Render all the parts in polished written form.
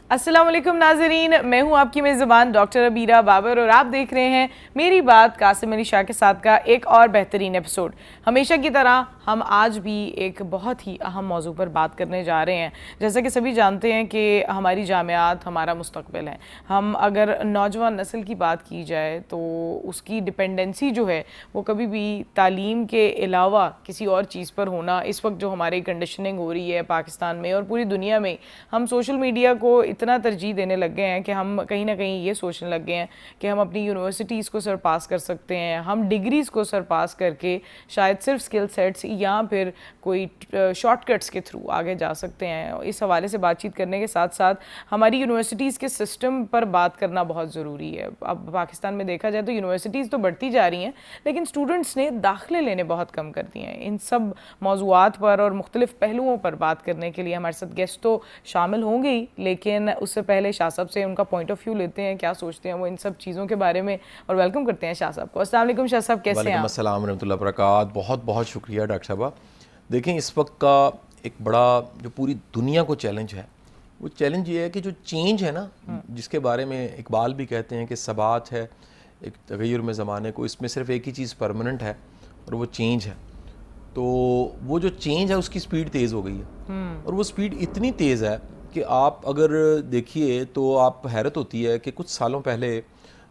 السلام علیکم ناظرین، میں ہوں آپ کی میزبان ڈاکٹر عبیرہ بابر اور آپ دیکھ رہے ہیں میری بات قاسم علی شاہ کے ساتھ کا ایک اور بہترین ایپیسوڈ۔ ہمیشہ کی طرح ہم آج بھی ایک بہت ہی اہم موضوع پر بات کرنے جا رہے ہیں۔ جیسا کہ سبھی جانتے ہیں کہ ہماری جامعات ہمارا مستقبل ہیں۔ ہم اگر نوجوان نسل کی بات کی جائے تو اس کی ڈپینڈنسی جو ہے وہ کبھی بھی تعلیم کے علاوہ کسی اور چیز پر ہونا، اس وقت جو ہماری کنڈیشننگ ہو رہی ہے پاکستان میں اور پوری دنیا میں، ہم سوشل میڈیا کو اتنا ترجیح دینے لگ گئے ہیں کہ ہم کہیں نہ کہیں یہ سوچنے لگ گئے ہیں کہ ہم اپنی یونیورسٹیز کو سرپاس کر سکتے ہیں، ہم ڈگریز کو سرپاس کر کے شاید صرف سکل سیٹس یا پھر کوئی شارٹ کٹس کے تھرو آگے جا سکتے ہیں۔ اس حوالے سے بات چیت کرنے کے ساتھ ساتھ ہماری یونیورسٹیز کے سسٹم پر بات کرنا بہت ضروری ہے۔ اب پاکستان میں دیکھا جائے تو یونیورسٹیز تو بڑھتی جا رہی ہیں لیکن اسٹوڈنٹس نے داخلے لینے بہت کم کر دیے ہیں۔ ان سب موضوعات پر اور مختلف پہلوؤں پر بات کرنے کے لیے ہمارے ساتھ گیسٹ تو شامل ہوں گے ہی، لیکن اس سے پہلے شاہ صاحب سے ان کا پوائنٹ آف ویو لیتے ہیں، کیا سوچتے ہیں وہ ان سب چیزوں کے بارے میں، اور ویلکم کرتے ہیں شاہ صاحب کو۔ السلام علیکم شاہ صاحب، کیسے ہیں آپ؟ وعلیکم السلام ورحمۃ اللہ وبرکاتہ۔ بہت بہت شکریہ ڈاکٹر صاحبہ۔ دیکھیں، اس وقت کا ایک بڑا جو پوری دنیا کو چیلنج ہے، وہ چیلنج یہ ہے کہ جو چینج ہے نا، جس کے بارے میں اقبال بھی کہتے ہیں کہ ثبات ہے ایک تغیر میں زمانے کو، اس میں صرف ایک ہی چیز پرماننٹ ہے اور وہ چینج ہے۔ تو وہ جو چینج ہے اس کی سپیڈ تیز ہو گئی ہے، اور وہ سپیڈ اتنی تیز ہے کہ آپ اگر دیکھیے تو آپ حیرت ہوتی ہے کہ کچھ سالوں پہلے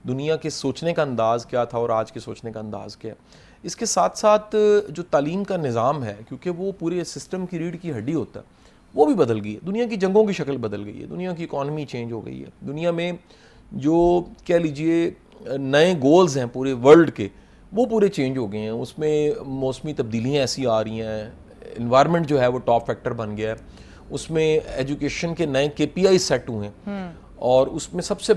دنیا کے سوچنے کا انداز کیا تھا اور آج کے سوچنے کا انداز کیا ہے۔ اس کے ساتھ ساتھ جو تعلیم کا نظام ہے، کیونکہ وہ پورے سسٹم کی ریڑھ کی ہڈی ہوتا ہے، وہ بھی بدل گئی ہے۔ دنیا کی جنگوں کی شکل بدل گئی ہے، دنیا کی اکانومی چینج ہو گئی ہے، دنیا میں جو کہہ لیجئے نئے گولز ہیں پورے ورلڈ کے، وہ پورے چینج ہو گئے ہیں۔ اس میں موسمی تبدیلیاں ایسی آ رہی ہیں، انوائرمنٹ جو ہے وہ ٹاپ فیکٹر بن گیا ہے، اس میں ایجوکیشن کے نئے KPI سیٹ ہوئے ہیں، اور اس میں سب سے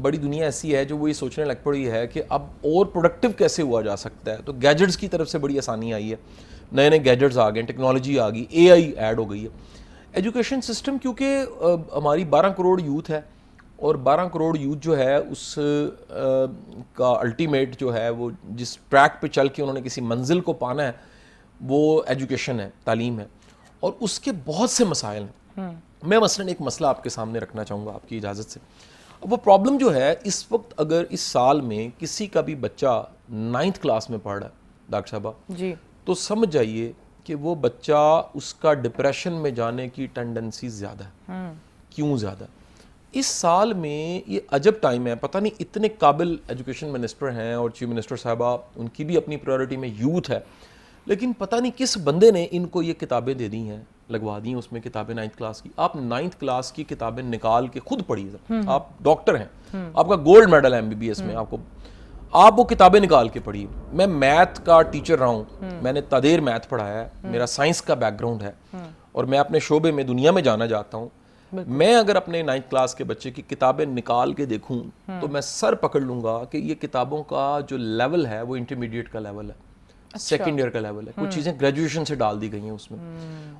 بڑی دنیا ایسی ہے جو وہ یہ سوچنے لگ پڑی ہے کہ اب اور پروڈکٹیو کیسے ہوا جا سکتا ہے۔ تو گیجٹس کی طرف سے بڑی آسانی آئی ہے، نئے نئے گیجٹس آ گئے ہیں، ٹیکنالوجی آ گئی، AI ایڈ ہو گئی ہے۔ ایجوکیشن سسٹم کیونکہ ہماری 12 کروڑ یوتھ ہے، اور 12 کروڑ یوتھ جو ہے اس کا الٹیمیٹ جو ہے وہ جس ٹریک پہ چل کے انہوں نے کسی منزل کو پانا ہے، وہ ایجوکیشن ہے، تعلیم ہے، اور اس کے بہت سے مسائل ہیں۔ میں مثلاً ایک مسئلہ آپ کے سامنے رکھنا چاہوں گا آپ کی اجازت سے۔ وہ پرابلم جو ہے اس وقت، اگر اس سال میں کسی کا بھی بچہ 9th کلاس میں پڑھ رہا ہے ڈاکٹر صاحبہ جی، تو سمجھ جائیے کہ وہ بچہ، اس کا ڈپریشن میں جانے کی ٹینڈنسی زیادہ ہے۔ کیوں زیادہ؟ اس سال میں یہ عجب ٹائم ہے، پتہ نہیں اتنے قابل ایجوکیشن منسٹر ہیں اور چیف منسٹر صاحبہ، ان کی بھی اپنی پریورٹی میں یوتھ ہے، لیکن پتہ نہیں کس بندے نے ان کو یہ کتابیں دے دی ہیں، لگوا دی ہیں اس میں کتابیں 9th کلاس کی۔ آپ 9th کلاس کی کتابیں نکال کے خود پڑھیے، آپ ڈاکٹر ہیں، آپ کا گولڈ میڈل ہے MBBS میں، آپ وہ کتابیں نکال کے پڑھیے۔ میں میتھ کا ٹیچر رہا ہوں، میں نے تدیر میتھ پڑھایا ہے، میرا سائنس کا بیک گراؤنڈ ہے، اور میں اپنے شعبے میں دنیا میں جانا چاہتا ہوں۔ میں اگر اپنے 9th کلاس کے بچے کی کتابیں نکال کے دیکھوں تو میں سر پکڑ لوں گا کہ یہ کتابوں کا جو لیول ہے وہ انٹرمیڈیٹ کا لیول ہے، سیکنڈ ایئر کا لیول ہے۔ کچھ چیزیں گریجویشن سے ڈال دی گئی ہیں اس میں،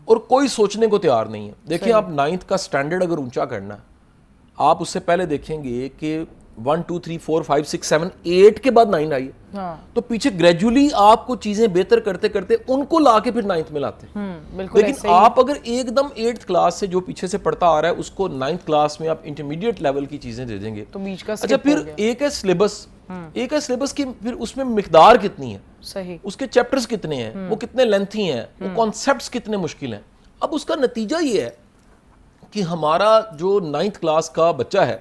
اور کوئی سوچنے کو تیار نہیں ہے۔ دیکھیں، آپ 9th کا سٹینڈرڈ اگر اونچا کرنا ہے، آپ اس سے پہلے دیکھیں گے کہ 1 2 3 4 5 6 7 8 کے بعد 9 آئی ہے، تو پیچھے گریجولی آپ کو چیزیں بہتر کرتے کرتے ان کو لا کے پھر 9th میں لاتے ہیں۔ لیکن آپ اگر ایک دم 8th کلاس سے جو پیچھے سے پڑھتا آ رہا ہے اس کو 9th کلاس میں آپ انٹرمیڈیٹ لیول کی چیزیں دے دیں گے تو بیچ کا اچھا، پھر ایک ہے سلیبس کی، پھر اس میں مقدار کتنی ہے، صحیح، اس کے چیپٹرز کتنے ہیں، وہ کتنے لینتھی ہیں، وہ کانسیپٹس کتنے مشکل ہیں۔ اب اس کا نتیجہ یہ ہے کہ ہمارا جو 9th کلاس کا بچہ ہے،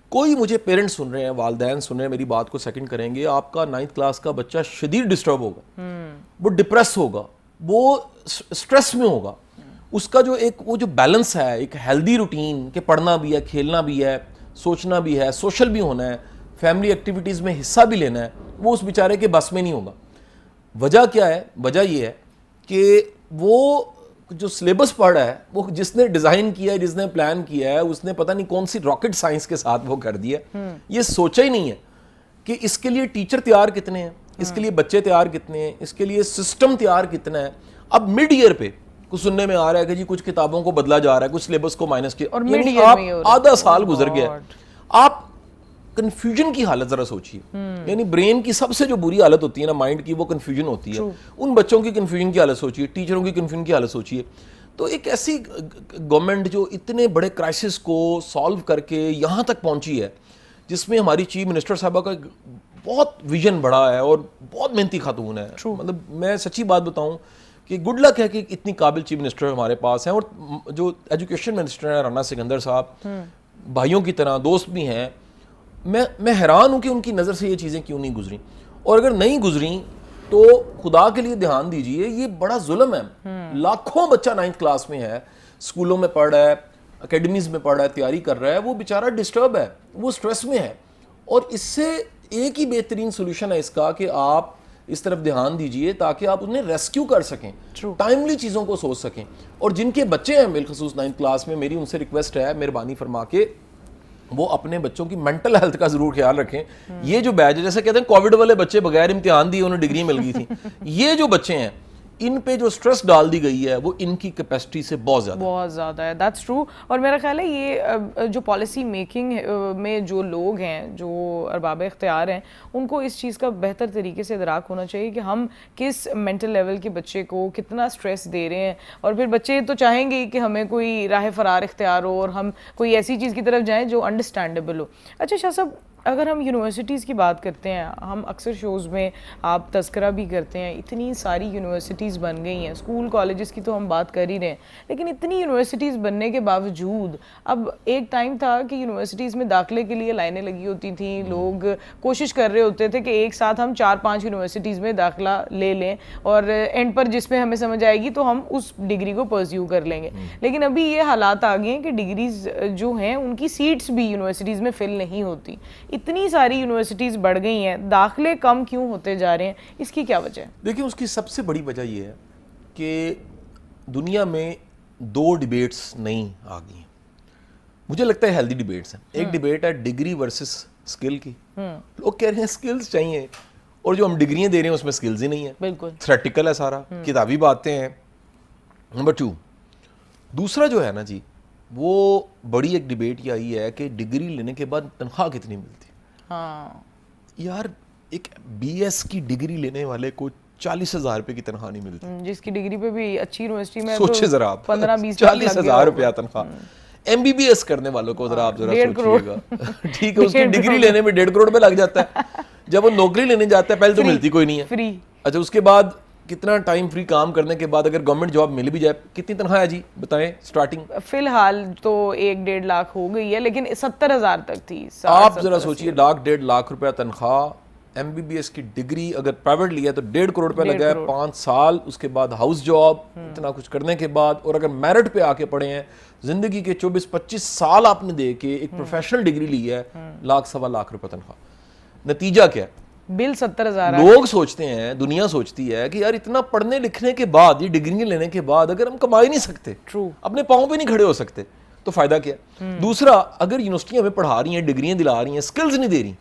کوئی مجھے پیرنٹس سن رہے ہیں، والدین سن رہے ہیں، میری بات کو سیکنڈ کریں گے، آپ کا 9th کلاس کا بچہ شدید ڈسٹرب ہوگا، وہ ڈپریس ہوگا، وہ سٹریس میں ہوگا۔ اس کا جو وہ جو بیلنس ہے، ایک ہیلدی روٹین کہ پڑھنا بھی ہے، کھیلنا بھی ہے، سوچنا بھی ہے، سوشل بھی ہونا ہے، فیملی ایکٹیویٹیز میں حصہ بھی لینا ہے، وہ اس بیچارے کے بس میں نہیں ہوگا۔ وجہ کیا ہے؟ وجہ یہ ہے کہ وہ جو سلیبس پڑھ رہا ہے، وہ جس نے ڈیزائن کیا ہے، جس نے پلان کیا ہے، اس نے پتہ نہیں کون سی راکٹ سائنس کے ساتھ وہ کر دیا، یہ سوچا ہی نہیں ہے کہ اس کے لیے ٹیچر تیار کتنے ہیں، اس کے لیے بچے تیار کتنے ہیں، اس کے لیے سسٹم تیار کتنا ہے۔ اب مڈ ایئر پہ کچھ سننے میں آ رہا ہے کہ جی کچھ کتابوں کو بدلا جا رہا ہے، کچھ سلیبس کو مائنس کیا، یعنی آپ آدھا سال گزر گیا۔ آپ کنفیوژن کی حالت ذرا سوچیے، یعنی برین کی سب سے جو بری حالت ہوتی ہے نا، مائنڈ کی، وہ کنفیوژن ہوتی ہے۔ ان بچوں کی کنفیوژن کی حالت سوچیے، ٹیچروں کی کنفیوژن کی حالت سوچیے۔ تو ایک ایسی گورنمنٹ جو اتنے بڑے کرائسس کو سالو کر کے یہاں تک پہنچی ہے, جس میں ہماری چیف منسٹر صاحبہ کا بہت ویژن بڑا ہے اور بہت محنتی خاتون ہے. مطلب میں سچی بات بتاؤں کہ گڈ لک ہے کہ اتنی قابل چیف منسٹر ہمارے پاس ہیں, اور جو ایجوکیشن منسٹر ہیں رانا سکندر صاحب, بھائیوں کی طرح دوست بھی ہیں. میں حیران ہوں کہ ان کی نظر سے یہ چیزیں کیوں نہیں گزریں, اور اگر نہیں گزریں تو خدا کے لیے دھیان دیجئے, یہ بڑا ظلم ہے. لاکھوں بچہ 9th کلاس میں ہے, اسکولوں میں پڑھ رہا ہے, اکیڈمیز میں پڑھ رہا ہے, تیاری کر رہا ہے, وہ بیچارہ ڈسٹرب ہے, وہ سٹریس میں ہے. اور اس سے ایک ہی بہترین سولوشن ہے اس کا کہ آپ اس طرف دھیان دیجئے تاکہ آپ انہیں ریسکیو کر سکیں, ٹائملی چیزوں کو سوچ سکیں. اور جن کے بچے ہیں بالخصوص 9th کلاس میں, میری ان سے ریکویسٹ ہے مہربانی فرما کے وہ اپنے بچوں کی مینٹل ہیلتھ کا ضرور خیال رکھیں. یہ جو بیچ, جیسے کہتے ہیں کووڈ والے بچے بغیر امتحان دیے انہیں ڈگری مل گئی تھی, یہ جو بچے ہیں ان پہ جو سٹریس ڈال دی گئی ہے وہ ان کی کیپیسٹی سے بہت زیادہ ہے. That's true. اور میرا خیال ہے یہ جو پالیسی میکنگ میں جو لوگ ہیں, جو ارباب اختیار ہیں, ان کو اس چیز کا بہتر طریقے سے ادراک ہونا چاہیے کہ ہم کس مینٹل لیول کے بچے کو کتنا سٹریس دے رہے ہیں. اور پھر بچے تو چاہیں گے کہ ہمیں کوئی راہ فرار اختیار ہو اور ہم کوئی ایسی چیز کی طرف جائیں جو انڈرسٹینڈیبل ہو. اچھا شاہ صاحب, اگر ہم یونیورسٹیز کی بات کرتے ہیں, ہم اکثر شوز میں آپ تذکرہ بھی کرتے ہیں, اتنی ساری یونیورسٹیز بن گئی ہیں, اسکول کالجز کی تو ہم بات کر ہی رہے ہیں, لیکن اتنی یونیورسٹیز بننے کے باوجود اب ایک ٹائم تھا کہ یونیورسٹیز میں داخلے کے لیے لائنیں لگی ہوتی تھیں, لوگ کوشش کر رہے ہوتے تھے کہ ایک ساتھ ہم 4-5 یونیورسٹیز میں داخلہ لے لیں اور اینڈ پر جس میں ہمیں سمجھ آئے گی تو ہم اس ڈگری کو پرسیو کر لیں گے. لیکن ابھی یہ حالات آ گئے ہیں کہ ڈگریز جو ہیں ان کی سیٹس بھی یونیورسٹیز میں فل نہیں ہوتی. اتنی ساری یونیورسٹیز بڑھ گئی ہیں, داخلے کم کیوں ہوتے جا رہے ہیں, اس کی کیا وجہ ہے؟ دیکھیں, اس کی سب سے بڑی وجہ یہ ہے کہ دنیا میں 2 ڈیبیٹس نہیں آ گئی ہیں. مجھے لگتا ہے ہیلدی ڈیبیٹس ہیں. ایک ڈیبیٹ ہے ڈگری ورسز اسکل کی. لوگ کہہ رہے ہیں اسکلز چاہیے, اور جو ہم ڈگریاں دے رہے ہیں اس میں اسکلز ہی نہیں ہیں, بالکل تھریٹیکل ہے سارا, کتابی باتیں ہیں. نمبر 2, دوسرا جو ہے نا جی, وہ بڑی ایک ڈیبیٹ یہ آئی ہے کہ ڈگری لینے کے بعد تنخواہ کتنی ملتی. ہاں یار, ایک بی ایس کی ڈگری لینے والے کو 40,000 روپے کی تنخواہ نہیں ملتی, جس کی ڈگری پہ بھی اچھی یونیورسٹی میں سوچے ذرا آپ 15-20 40,000 روپیہ تنخواہ. ایم بی بی ایس کرنے والوں کو ذرا آپ ذرا سوچیے گا, ٹھیک ہے, اس کی ڈگری لینے میں 1.5 کروڑ پہ لگ جاتا ہے. جب وہ نوکری لینے جاتا ہے پہلے تو ملتی کوئی نہیں ہے فری. اچھا, اس کے بعد کتنا ٹائم فری کام کرنے کے بعد اگر گورنمنٹ جاب مل بھی جائے, کتنی تنخواہ ہے جی بتائیں سٹارٹنگ؟ فی الحال تو 1-1.5 لاکھ ہو گئی ہے, لیکن 70,000 تک تھی. آپ ذرا سوچئے, 1.5 لاکھ روپیہ تنخواہ, ایم بی بی ایس کی ڈگری اگر پرائیویٹ لیا تو 1.5 کروڑ روپے لگا ہے, 5 سال, اس کے بعد ہاؤس جاب, اتنا کچھ کرنے کے بعد, اور اگر میرٹ پہ آ کے پڑھے ہیں, زندگی کے 24-25 سال آپ نے دے کے ایک پروفیشنل ڈگری لی ہے, 1.25 لاکھ روپے تنخواہ. نتیجہ کیا ہے؟ بل 70,000. لوگ سوچتے ہیں, دنیا سوچتی ہے کہ یار اتنا پڑھنے لکھنے کے بعد, یہ ڈگری لینے کے بعد اگر ہم کما ہی نہیں سکتے, اپنے پاؤں پہ نہیں کھڑے ہو سکتے, تو فائدہ کیا؟ دوسرا, اگر یونیورسٹیاں ہمیں پڑھا رہی ہیں, ڈگریاں دلا رہی ہیں, سکلز نہیں دے رہی,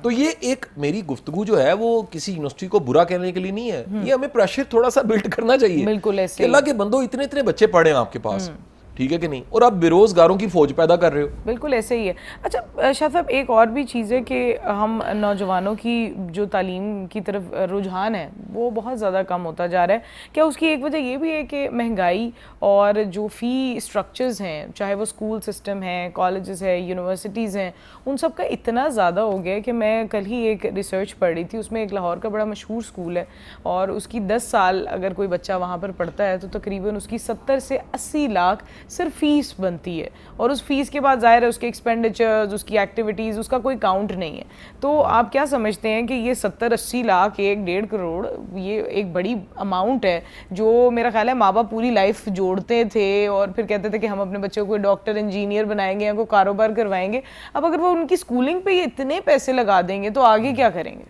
تو یہ ایک میری گفتگو جو ہے وہ کسی یونیورسٹی کو برا کہنے کے لیے نہیں ہے, یہ ہمیں پریشر تھوڑا سا بلڈ کرنا چاہیے. بالکل ایسے کہ اللہ کے بندو, اتنے بچے پڑھے ہیں آپ کے پاس, ٹھیک ہے کہ نہیں, اور آپ بے روزگاروں کی فوج پیدا کر رہے ہو. بالکل ایسے ہی ہے. اچھا شاہ صاحب, ایک اور بھی چیز ہے کہ ہم نوجوانوں کی جو تعلیم کی طرف رجحان ہے وہ بہت زیادہ کم ہوتا جا رہا ہے. کیا اس کی ایک وجہ یہ بھی ہے کہ مہنگائی اور جو فی اسٹرکچرز ہیں, چاہے وہ اسکول سسٹم ہیں, کالجز ہیں, یونیورسٹیز ہیں, ان سب کا اتنا زیادہ ہو گیا کہ میں کل ہی ایک ریسرچ پڑھ رہی تھی, اس میں ایک لاہور کا بڑا مشہور اسکول ہے, اور اس کی 10 سال اگر کوئی بچہ وہاں پر پڑھتا ہے تو تقریباً اس کی 70 سے 80 لاکھ صرف فیس بنتی ہے, اور اس فیس کے بعد ظاہر ہے اس کے ایکسپینڈیچرز, اس کی ایکٹیویٹیز, اس کا کوئی کاؤنٹ نہیں ہے. تو آپ کیا سمجھتے ہیں کہ یہ 70-80 لاکھ, 1-1.5 کروڑ, یہ ایک بڑی اماؤنٹ ہے جو میرا خیال ہے ماں باپ پوری لائف جوڑتے تھے اور پھر کہتے تھے کہ ہم اپنے بچوں کو ڈاکٹر انجینئر بنائیں گے یا کوئی کاروبار کروائیں گے, اب اگر وہ ان کی اسکولنگ پہ یہ اتنے پیسے لگا دیں گے تو آگے کیا کریں گے؟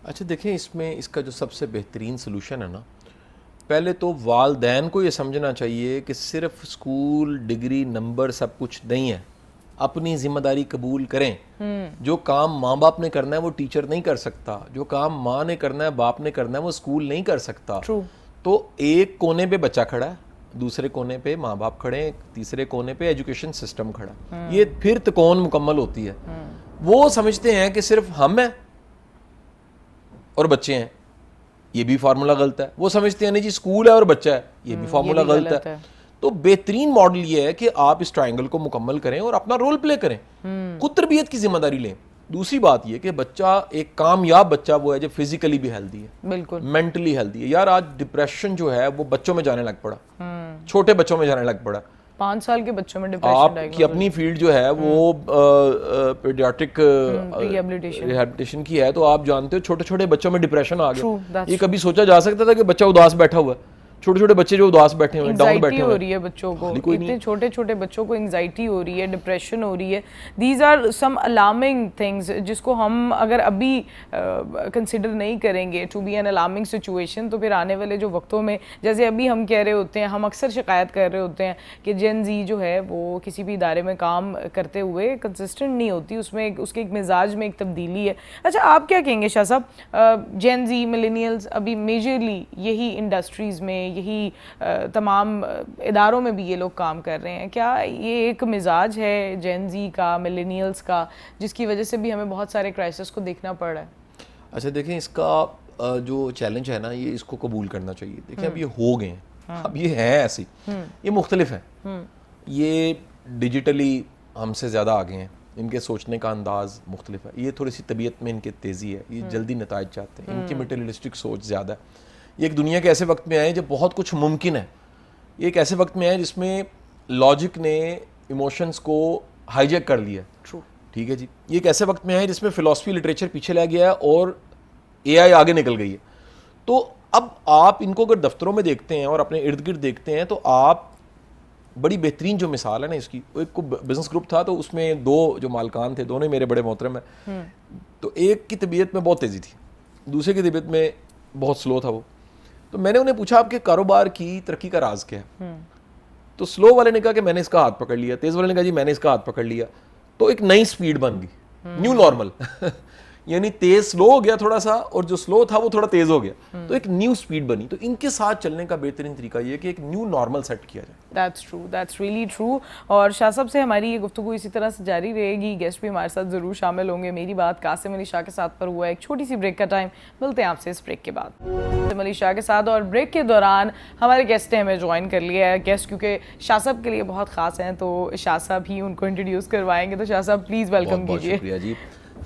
اچھا دیکھیں, اس میں اس کا جو سب سے بہترین سلوشن ہے نا, پہلے تو والدین کو یہ سمجھنا چاہیے کہ صرف اسکول, ڈگری, نمبر سب کچھ نہیں ہے, اپنی ذمہ داری قبول کریں. جو کام ماں باپ نے کرنا ہے وہ ٹیچر نہیں کر سکتا, جو کام ماں نے کرنا ہے, باپ نے کرنا ہے, وہ اسکول نہیں کر سکتا. تو ایک کونے پہ بچہ کھڑا ہے, دوسرے کونے پہ ماں باپ کھڑے ہیں, تیسرے کونے پہ ایجوکیشن سسٹم کھڑا ہے. یہ پھر تکون مکمل ہوتی ہے. وہ سمجھتے ہیں کہ صرف ہم ہیں اور بچے ہیں, یہ بھی فارمولا غلط ہے. وہ سمجھتے ہیں نہیں جی اسکول ہے اور بچہ ہے, یہ بھی فارمولا غلط ہے. تو بہترین ماڈل یہ ہے کہ آپ اس ٹرائنگل کو مکمل کریں اور اپنا رول پلے کریں, خود تربیت کی ذمہ داری لیں. دوسری بات یہ کہ بچہ ایک کامیاب بچہ وہ ہے جو فزیکلی بھی ہیلدی ہے, بالکل مینٹلی ہیلدی ہے. یار آج ڈپریشن جو ہے وہ بچوں میں جانے لگ پڑا, چھوٹے بچوں میں جانے لگ پڑا. 5 سال کے بچوں میں ڈپریشن, آپ کی اپنی فیلڈ جو ہے وہ پیڈیاٹرک ریہیبلیٹیشن کی ہے, تو آپ جانتے ہو چھوٹے چھوٹے بچوں میں ڈپریشن آ گیا. یہ کبھی سوچا جا سکتا تھا کہ بچہ اداس بیٹھا ہوا ہے؟ چھوٹے چھوٹے بچے جو اداس بیٹھے ہوئے ہیں, ڈاؤن بیٹھے ہوئے ہو رہی ہے بچوں کو, اتنے چھوٹے چھوٹے بچوں کو انگزائٹی ہو رہی ہے, ڈپریشن ہو رہی ہے. These are some alarming things جس کو ہم اگر ابھی کنسیڈر نہیں کریں گے to be an alarming situation, تو پھر آنے والے جو وقتوں میں, جیسے ابھی ہم کہہ رہے ہوتے ہیں, ہم اکثر شکایت کر رہے ہوتے ہیں کہ جین زی جو ہے وہ کسی بھی ادارے میں کام کرتے ہوئے کنسسٹنٹ نہیں ہوتی, اس میں اس کے ایک مزاج میں ایک تبدیلی ہے. اچھا آپ کیا کہیں گے شاہ صاحب, جین زی ملینیلز ابھی میجرلی یہی انڈسٹریز میں, یہی تمام اداروں میں بھی یہ لوگ کام کر رہے ہیں, کیا یہ ایک مزاج ہے جین زی کا, ملینیلز کا, جس کی وجہ سے بھی ہمیں بہت سارے کرائسس کو دیکھنا پڑ رہا ہے؟ اچھا دیکھیں, اس کا جو چیلنج ہے نا, یہ اس کو قبول کرنا چاہیے. دیکھیں اب یہ ہو گئے ہیں, اب یہ ہیں ایسی, یہ مختلف ہیں, یہ ڈیجیٹلی ہم سے زیادہ آگے ہیں, ان کے سوچنے کا انداز مختلف ہے, یہ تھوڑی سی طبیعت میں ان کی تیزی ہے, یہ جلدی نتائج چاہتے ہیں, ان کی مٹیریلسٹک سوچ زیادہ ہے. یہ ایک دنیا کے ایسے وقت میں آئے جب بہت کچھ ممکن ہے, یہ ایک ایسے وقت میں آئے جس میں لاجک نے ایموشنز کو ہائی جیک کر لیا. ٹھیک ہے جی, یہ ایک ایسے وقت میں آئے جس میں فلسفی لٹریچر پیچھے لے گیا ہے اور اے آئی آگے نکل گئی ہے. تو اب آپ ان کو اگر دفتروں میں دیکھتے ہیں اور اپنے ارد گرد دیکھتے ہیں, تو آپ بڑی بہترین جو مثال ہے نا اس کی, ایک کو بزنس گروپ تھا, تو اس میں 2 جو مالکان تھے, دونوں میرے بڑے محترم ہیں. تو ایک کی طبیعت میں بہت تیزی تھی, دوسرے کی طبیعت میں بہت سلو تھا وہ. تو میں نے انہیں پوچھا آپ کے کاروبار کی ترقی کا راز کیا ہے؟ تو سلو والے نے کہا کہ میں نے اس کا ہاتھ پکڑ لیا, تیز والے نے کہا جی میں نے اس کا ہاتھ پکڑ لیا. تو ایک نئی سپیڈ بن گئی, نیو نارمل. یعنی تیز سلو ہو گیا تھوڑا سا, اور جو سلو تھا وہ تھوڑا تیز ہو گیا, تو ایک نیو سپیڈ بنی. تو ان کے ساتھ چلنے کا بہترین طریقہ یہ کہ ایک نیو نارمل سیٹ کیا جائے. That's true, that's really true. اور شاہ صاحب سے ہماری یہ گفتگو اسی طرح سے جاری رہے گی, گیسٹ بھی ہمارے ساتھ ضرور شامل ہوں گے. میری بات قاسم علی شاہ کے ساتھ پر ہوا ہے. ایک چھوٹی سی بریک کا ٹائم, ملتے ہیں آپ سے اس بریک کے بعد. قاسم علی شاہ کے ساتھ, اور بریک کے دوران ہمارے گیسٹ نے ہمیں جوائن کر لیا ہے. گیسٹ کیونکہ شاہ صاحب کے لیے بہت خاص ہیں, تو شاہ صاحب ہی ان کو انٹروڈیوس کروائیں گے. تو شاہ صاحب پلیز ویلکم کیجیے. شکریہ جی.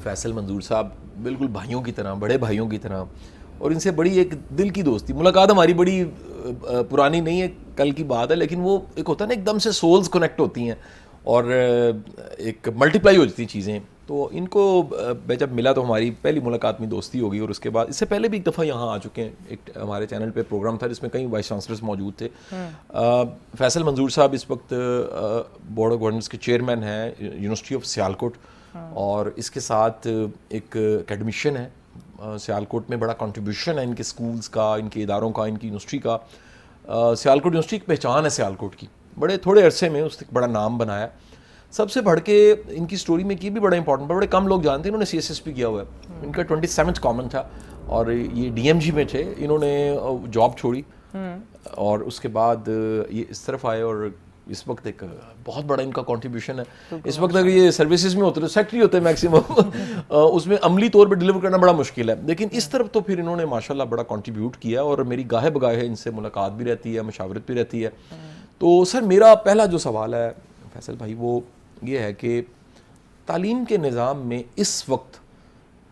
فیصل منظور صاحب بالکل بھائیوں کی طرح, بڑے بھائیوں کی طرح, اور ان سے بڑی ایک دل کی دوستی. ملاقات ہماری بڑی پرانی نہیں ہے, کل کی بات ہے, لیکن وہ ایک ہوتا ہے نا ایک دم سے سولز کنیکٹ ہوتی ہیں اور ایک ملٹیپلائی ہو جاتی ہیں چیزیں. تو ان کو میں جب ملا تو ہماری پہلی ملاقات میں دوستی ہو گئی, اور اس کے بعد اس سے پہلے بھی ایک دفعہ یہاں آ چکے ہیں. ایک ہمارے چینل پہ پروگرام تھا جس میں کئی وائس چانسلرز موجود تھے. فیصل منظور صاحب اس وقت بورڈ آف گورننس کے چیئرمین ہیں یونیورسٹی آف سیالکوٹ, اور اس کے ساتھ ایک اکیڈمیشین ہے. سیالکوٹ میں بڑا کنٹریبیوشن ہے ان کے سکولز کا, ان کے اداروں کا, ان کی یونیورسٹی کا. سیالکوٹ یونیورسٹی ایک پہچان ہے سیالکوٹ کی, بڑے تھوڑے عرصے میں اس نے بڑا نام بنایا. سب سے بڑھ کے ان کی سٹوری میں کی بھی بڑا امپورٹنٹ, بڑے کم لوگ جانتے ہیں, انہوں نے سی ایس ایس پی کیا ہوا ہے. ان کا 27 کامن تھا, اور یہ ڈی ایم جی میں تھے. انہوں نے جاب چھوڑی اور اس کے بعد یہ اس طرف آئے, اور اس وقت ایک بہت بڑا ان کا کنٹریبیوشن ہے. اس وقت اگر یہ سروسز میں ہوتے تو سیکٹری ہوتے ہیں میکسیمم, اس میں عملی طور پہ ڈیلیور کرنا بڑا مشکل ہے, لیکن اس طرف تو پھر انہوں نے ماشاءاللہ بڑا کنٹریبیوٹ کیا, اور میری گاہے بگاہے ان سے ملاقات بھی رہتی ہے, مشاورت بھی رہتی ہے. تو سر میرا پہلا جو سوال ہے فیصل بھائی وہ یہ ہے کہ تعلیم کے نظام میں اس وقت,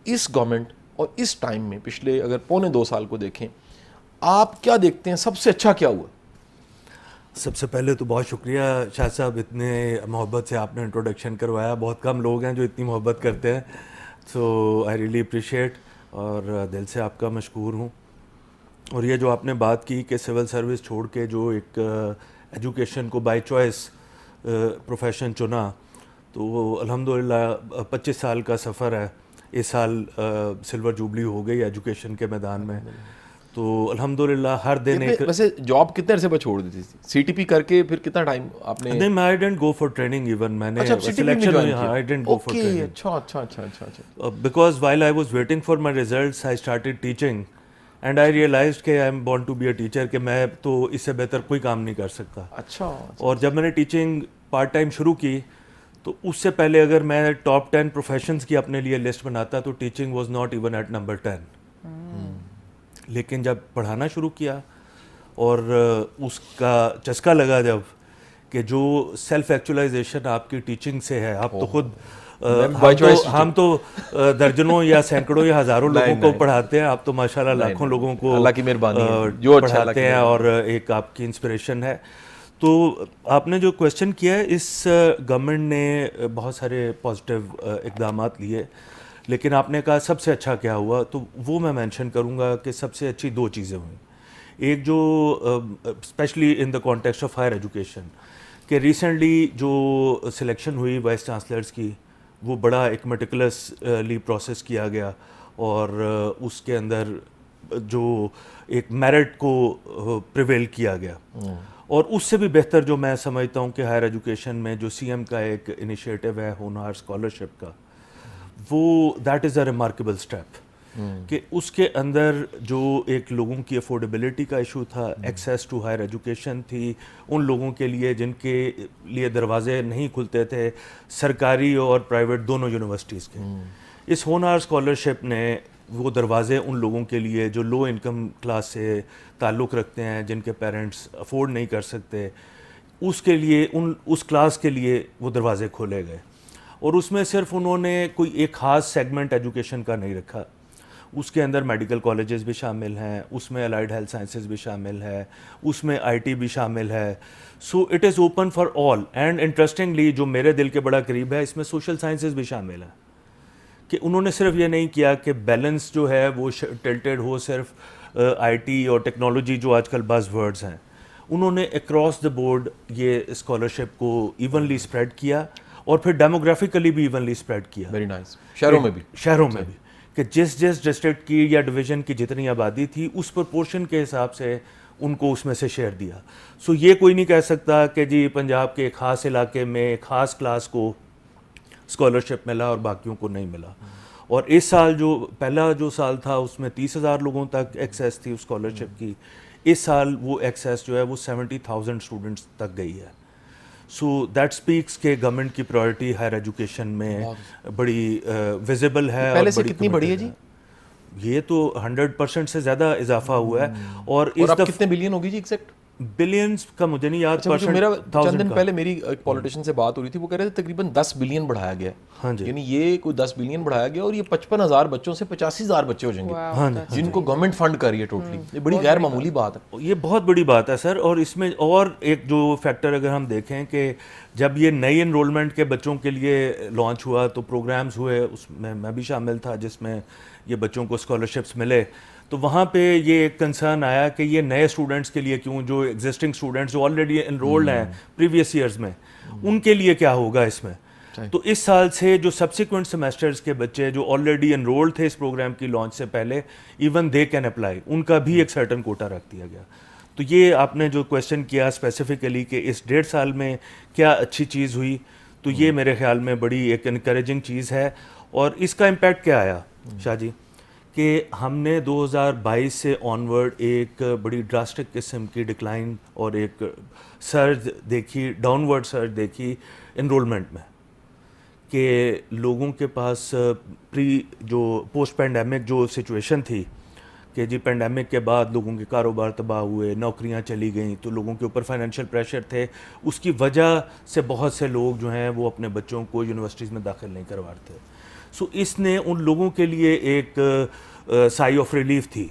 اس گورنمنٹ اور اس ٹائم میں, پچھلے اگر 1.25 سال کو دیکھیں, آپ کیا دیکھتے ہیں سب سے اچھا کیا ہوا؟ سب سے پہلے تو بہت شکریہ شاہ صاحب, اتنے محبت سے آپ نے انٹروڈکشن کروایا. بہت کم لوگ ہیں جو اتنی محبت کرتے ہیں, سو آئی ریئلی اپریشیٹ, اور دل سے آپ کا مشکور ہوں. اور یہ جو آپ نے بات کی کہ سول سروس چھوڑ کے جو ایک ایجوکیشن کو بائی چوائس پروفیشن چنا, تو الحمدللہ 25 سال کا سفر ہے. اس سال سلور جوبلی ہو گئی ایجوکیشن کے میدان میں, تو الحمدللہ ہر دن ایک. ویسے جاب کتنے عرصے بعد چھوڑ دی تھی سی ٹی پی کر کے, پھر کتنا ٹائم آپ نے؟ نہیں, I didn't go for training even, میں نے سلیکشن ہوئی, I didn't go for training. اچھا. Because while I was waiting for my results I started teaching, and I realised کہ I am born to be a teacher, کہ میں تو اس سے بہتر کوئی کام نہیں کر سکتا. اچھا. اور جب میں نے ٹیچنگ پارٹ ٹائم شروع کی, تو اس سے پہلے اگر میں ٹاپ 10 پروفیشنز کی اپنے لیے لسٹ بناتا تو teaching was not even at number 10. لیکن جب پڑھانا شروع کیا اور اس کا چسکا لگا جب, کہ جو سیلف ایکچولائزیشن آپ کی ٹیچنگ سے ہے, آپ تو خود ہم تو درجنوں یا سینکڑوں یا ہزاروں لوگوں کو پڑھاتے ہیں, آپ تو ماشاءاللہ لاکھوں لوگوں کو اللہ کی مہربانی پڑھاتے ہیں اور ایک آپ کی انسپریشن ہے. تو آپ نے جو کویشچن کیا ہے, اس گورنمنٹ نے بہت سارے پازیٹیو اقدامات لیے, لیکن آپ نے کہا سب سے اچھا کیا ہوا, تو وہ میں مینشن کروں گا کہ سب سے اچھی 2 چیزیں ہوئیں. ایک جو especially in the context of higher education, کہ ریسنٹلی جو سلیکشن ہوئی وائس چانسلرس کی, وہ بڑا ایک میٹیکولسلی پروسیس کیا گیا, اور اس کے اندر جو ایک میرٹ کو پریویل کیا گیا. اور اس سے بھی بہتر جو میں سمجھتا ہوں کہ ہائر ایجوکیشن میں جو سی ایم کا ایک انیشیٹو ہے ہونہار اسکالرشپ کا, وہ that is a remarkable step, کہ اس کے اندر جو ایک لوگوں کی افورڈیبلٹی کا ایشو تھا, ایکسیس ٹو ہائر ایجوکیشن تھی ان لوگوں کے لیے جن کے لیے دروازے نہیں کھلتے تھے سرکاری اور پرائیویٹ دونوں یونیورسٹیز کے. اس ہونہار اسکالرشپ نے وہ دروازے ان لوگوں کے لیے جو لو انکم کلاس سے تعلق رکھتے ہیں, جن کے پیرنٹس افورڈ نہیں کر سکتے, اس کے لیے اس کلاس کے لیے وہ دروازے کھولے گئے. اور اس میں صرف انہوں نے کوئی ایک خاص سیگمنٹ ایجوکیشن کا نہیں رکھا, اس کے اندر میڈیکل کالجز بھی شامل ہیں, اس میں الائڈ ہیلتھ سائنسز بھی شامل ہے, اس میں آئی ٹی بھی شامل ہے. So it is open for all. And interestingly جو میرے دل کے بڑا قریب ہے, اس میں سوشل سائنسز بھی شامل ہیں, کہ انہوں نے صرف یہ نہیں کیا کہ بیلنس جو ہے وہ ٹلٹڈ ہو صرف آئی ٹی اور ٹیکنالوجی جو آج کل بز ورڈز ہیں, انہوں نے اکراس دا بورڈ یہ اسکالرشپ کو ایونلی اسپریڈ کیا, اور پھر ڈیموگرافیکلی بھی ایونلی اسپریڈ کیا. Very nice. شہروں میں بھی کہ جس ڈسٹرکٹ کی یا ڈویژن کی جتنی آبادی تھی اس پرپورشن کے حساب سے ان کو اس میں سے شیئر دیا. سو یہ کوئی نہیں کہہ سکتا کہ جی پنجاب کے ایک خاص علاقے میں ایک خاص کلاس کو اسکالرشپ ملا اور باقیوں کو نہیں ملا. اور اس سال جو پہلا جو سال تھا اس میں 30,000 لوگوں تک ایکسیس تھی اسکالرشپ کی, اس سال وہ ایکسیس جو ہے وہ 70,000 اسٹوڈنٹس تک گئی ہے. سو دیٹ اسپیکس کہ گورنمنٹ کی پرائرٹی ہائر ایجوکیشن میں بڑی ویزیبل ہے. پہلے سے کتنی بڑی ہے جی؟ یہ تو 100% سے زیادہ اضافہ ہوا ہے. اور اب کتنے بلین ہوگی جی ایگزیکٹ؟ بلینز کا مجھے نہیں یاد. میرا چند دن پہلے میری ایک پولیٹیشین سے بات ہو رہی تھی, وہ کہہ رہے تھے تقریباً 10 بلین بڑھایا گیا ہے. ہاں جی, یعنی یہ کوئی 10 بلین بڑھایا گیا, اور یہ 55,000 بچوں سے 85,000 بچے ہو جائیں گے جن کو گورنمنٹ فنڈ کر رہی ہے ٹوٹلی. یہ بڑی غیر معمولی بات ہے, یہ بہت بڑی بات ہے سر. اور اس میں اور ایک جو فیکٹر اگر ہم دیکھیں کہ جب یہ نئی انرولمنٹ کے بچوں کے لیے لانچ ہوا تو پروگرامز ہوئے, اس میں بھی شامل تھا جس میں یہ بچوں کو اسکالرشپس ملے. تو وہاں پہ یہ ایک کنسرن آیا کہ یہ نئے اسٹوڈنٹس کے لیے کیوں, جو ایگزسٹنگ اسٹوڈنٹس جو آلریڈی انرولڈ ہیں پریویس ایئرز میں, ان کے لیے کیا ہوگا اس میں. تو اس سال سے جو سبسیکوینٹ سیمیسٹرز کے بچے جو آلریڈی انرولڈ تھے اس پروگرام کی لانچ سے پہلے, ایون دے کین اپلائی, ان کا بھی ایک سرٹن کوٹا رکھ دیا گیا. تو یہ آپ نے جو کویشچن کیا اسپیسیفکلی کہ اس 1.5 سال میں کیا اچھی چیز ہوئی, تو یہ میرے خیال میں بڑی ایک انکریجنگ چیز ہے. اور اس کا امپیکٹ کیا آیا شاہ جی, کہ ہم نے 2022 سے آنورڈ ایک بڑی ڈراسٹک قسم کی ڈکلائن اور ایک سرج دیکھی, ڈاؤن ورڈ سرج دیکھی انرولمنٹ میں, کہ لوگوں کے پاس جو پوسٹ پینڈیمک جو سچویشن تھی کہ جی پینڈیمک کے بعد لوگوں کے کاروبار تباہ ہوئے, نوکریاں چلی گئیں, تو لوگوں کے اوپر فائنینشیل پریشر تھے, اس کی وجہ سے بہت سے لوگ جو ہیں وہ اپنے بچوں کو یونیورسٹیز میں داخل نہیں کرواتے. سو اس نے ان لوگوں کے لیے ایک سائی آف ریلیف تھی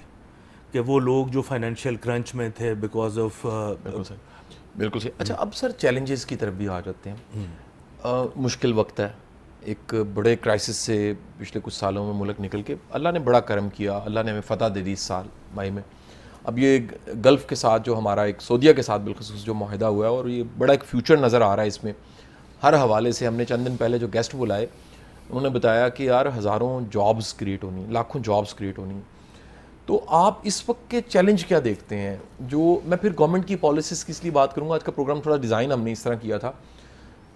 کہ وہ لوگ جو فائنینشیل کرنچ میں تھے بیکاز آف. بالکل صحیح. اچھا اب سر چیلنجز کی طرف بھی آ جاتے ہیں. مشکل وقت ہے, ایک بڑے کرائسس سے پچھلے کچھ سالوں میں ملک نکل کے اللہ نے بڑا کرم کیا, اللہ نے ہمیں فتح دے دی اس سال مئی میں. اب یہ گلف کے ساتھ جو ہمارا ایک سعودیہ کے ساتھ بالخصوص جو معاہدہ ہوا ہے, اور یہ بڑا ایک فیوچر نظر آ رہا ہے اس میں ہر حوالے سے. ہم نے چند دن پہلے جو گیسٹ بلائے انہوں نے بتایا کہ یار ہزاروں جابز کریٹ ہونی, لاکھوں جابز کریٹ ہونی. تو آپ اس وقت کے چیلنج کیا دیکھتے ہیں؟ جو میں پھر گورنمنٹ کی پالیسیز کی اس لیے بات کروں گا, آج کا پروگرام تھوڑا ڈیزائن ہم نے اس طرح کیا تھا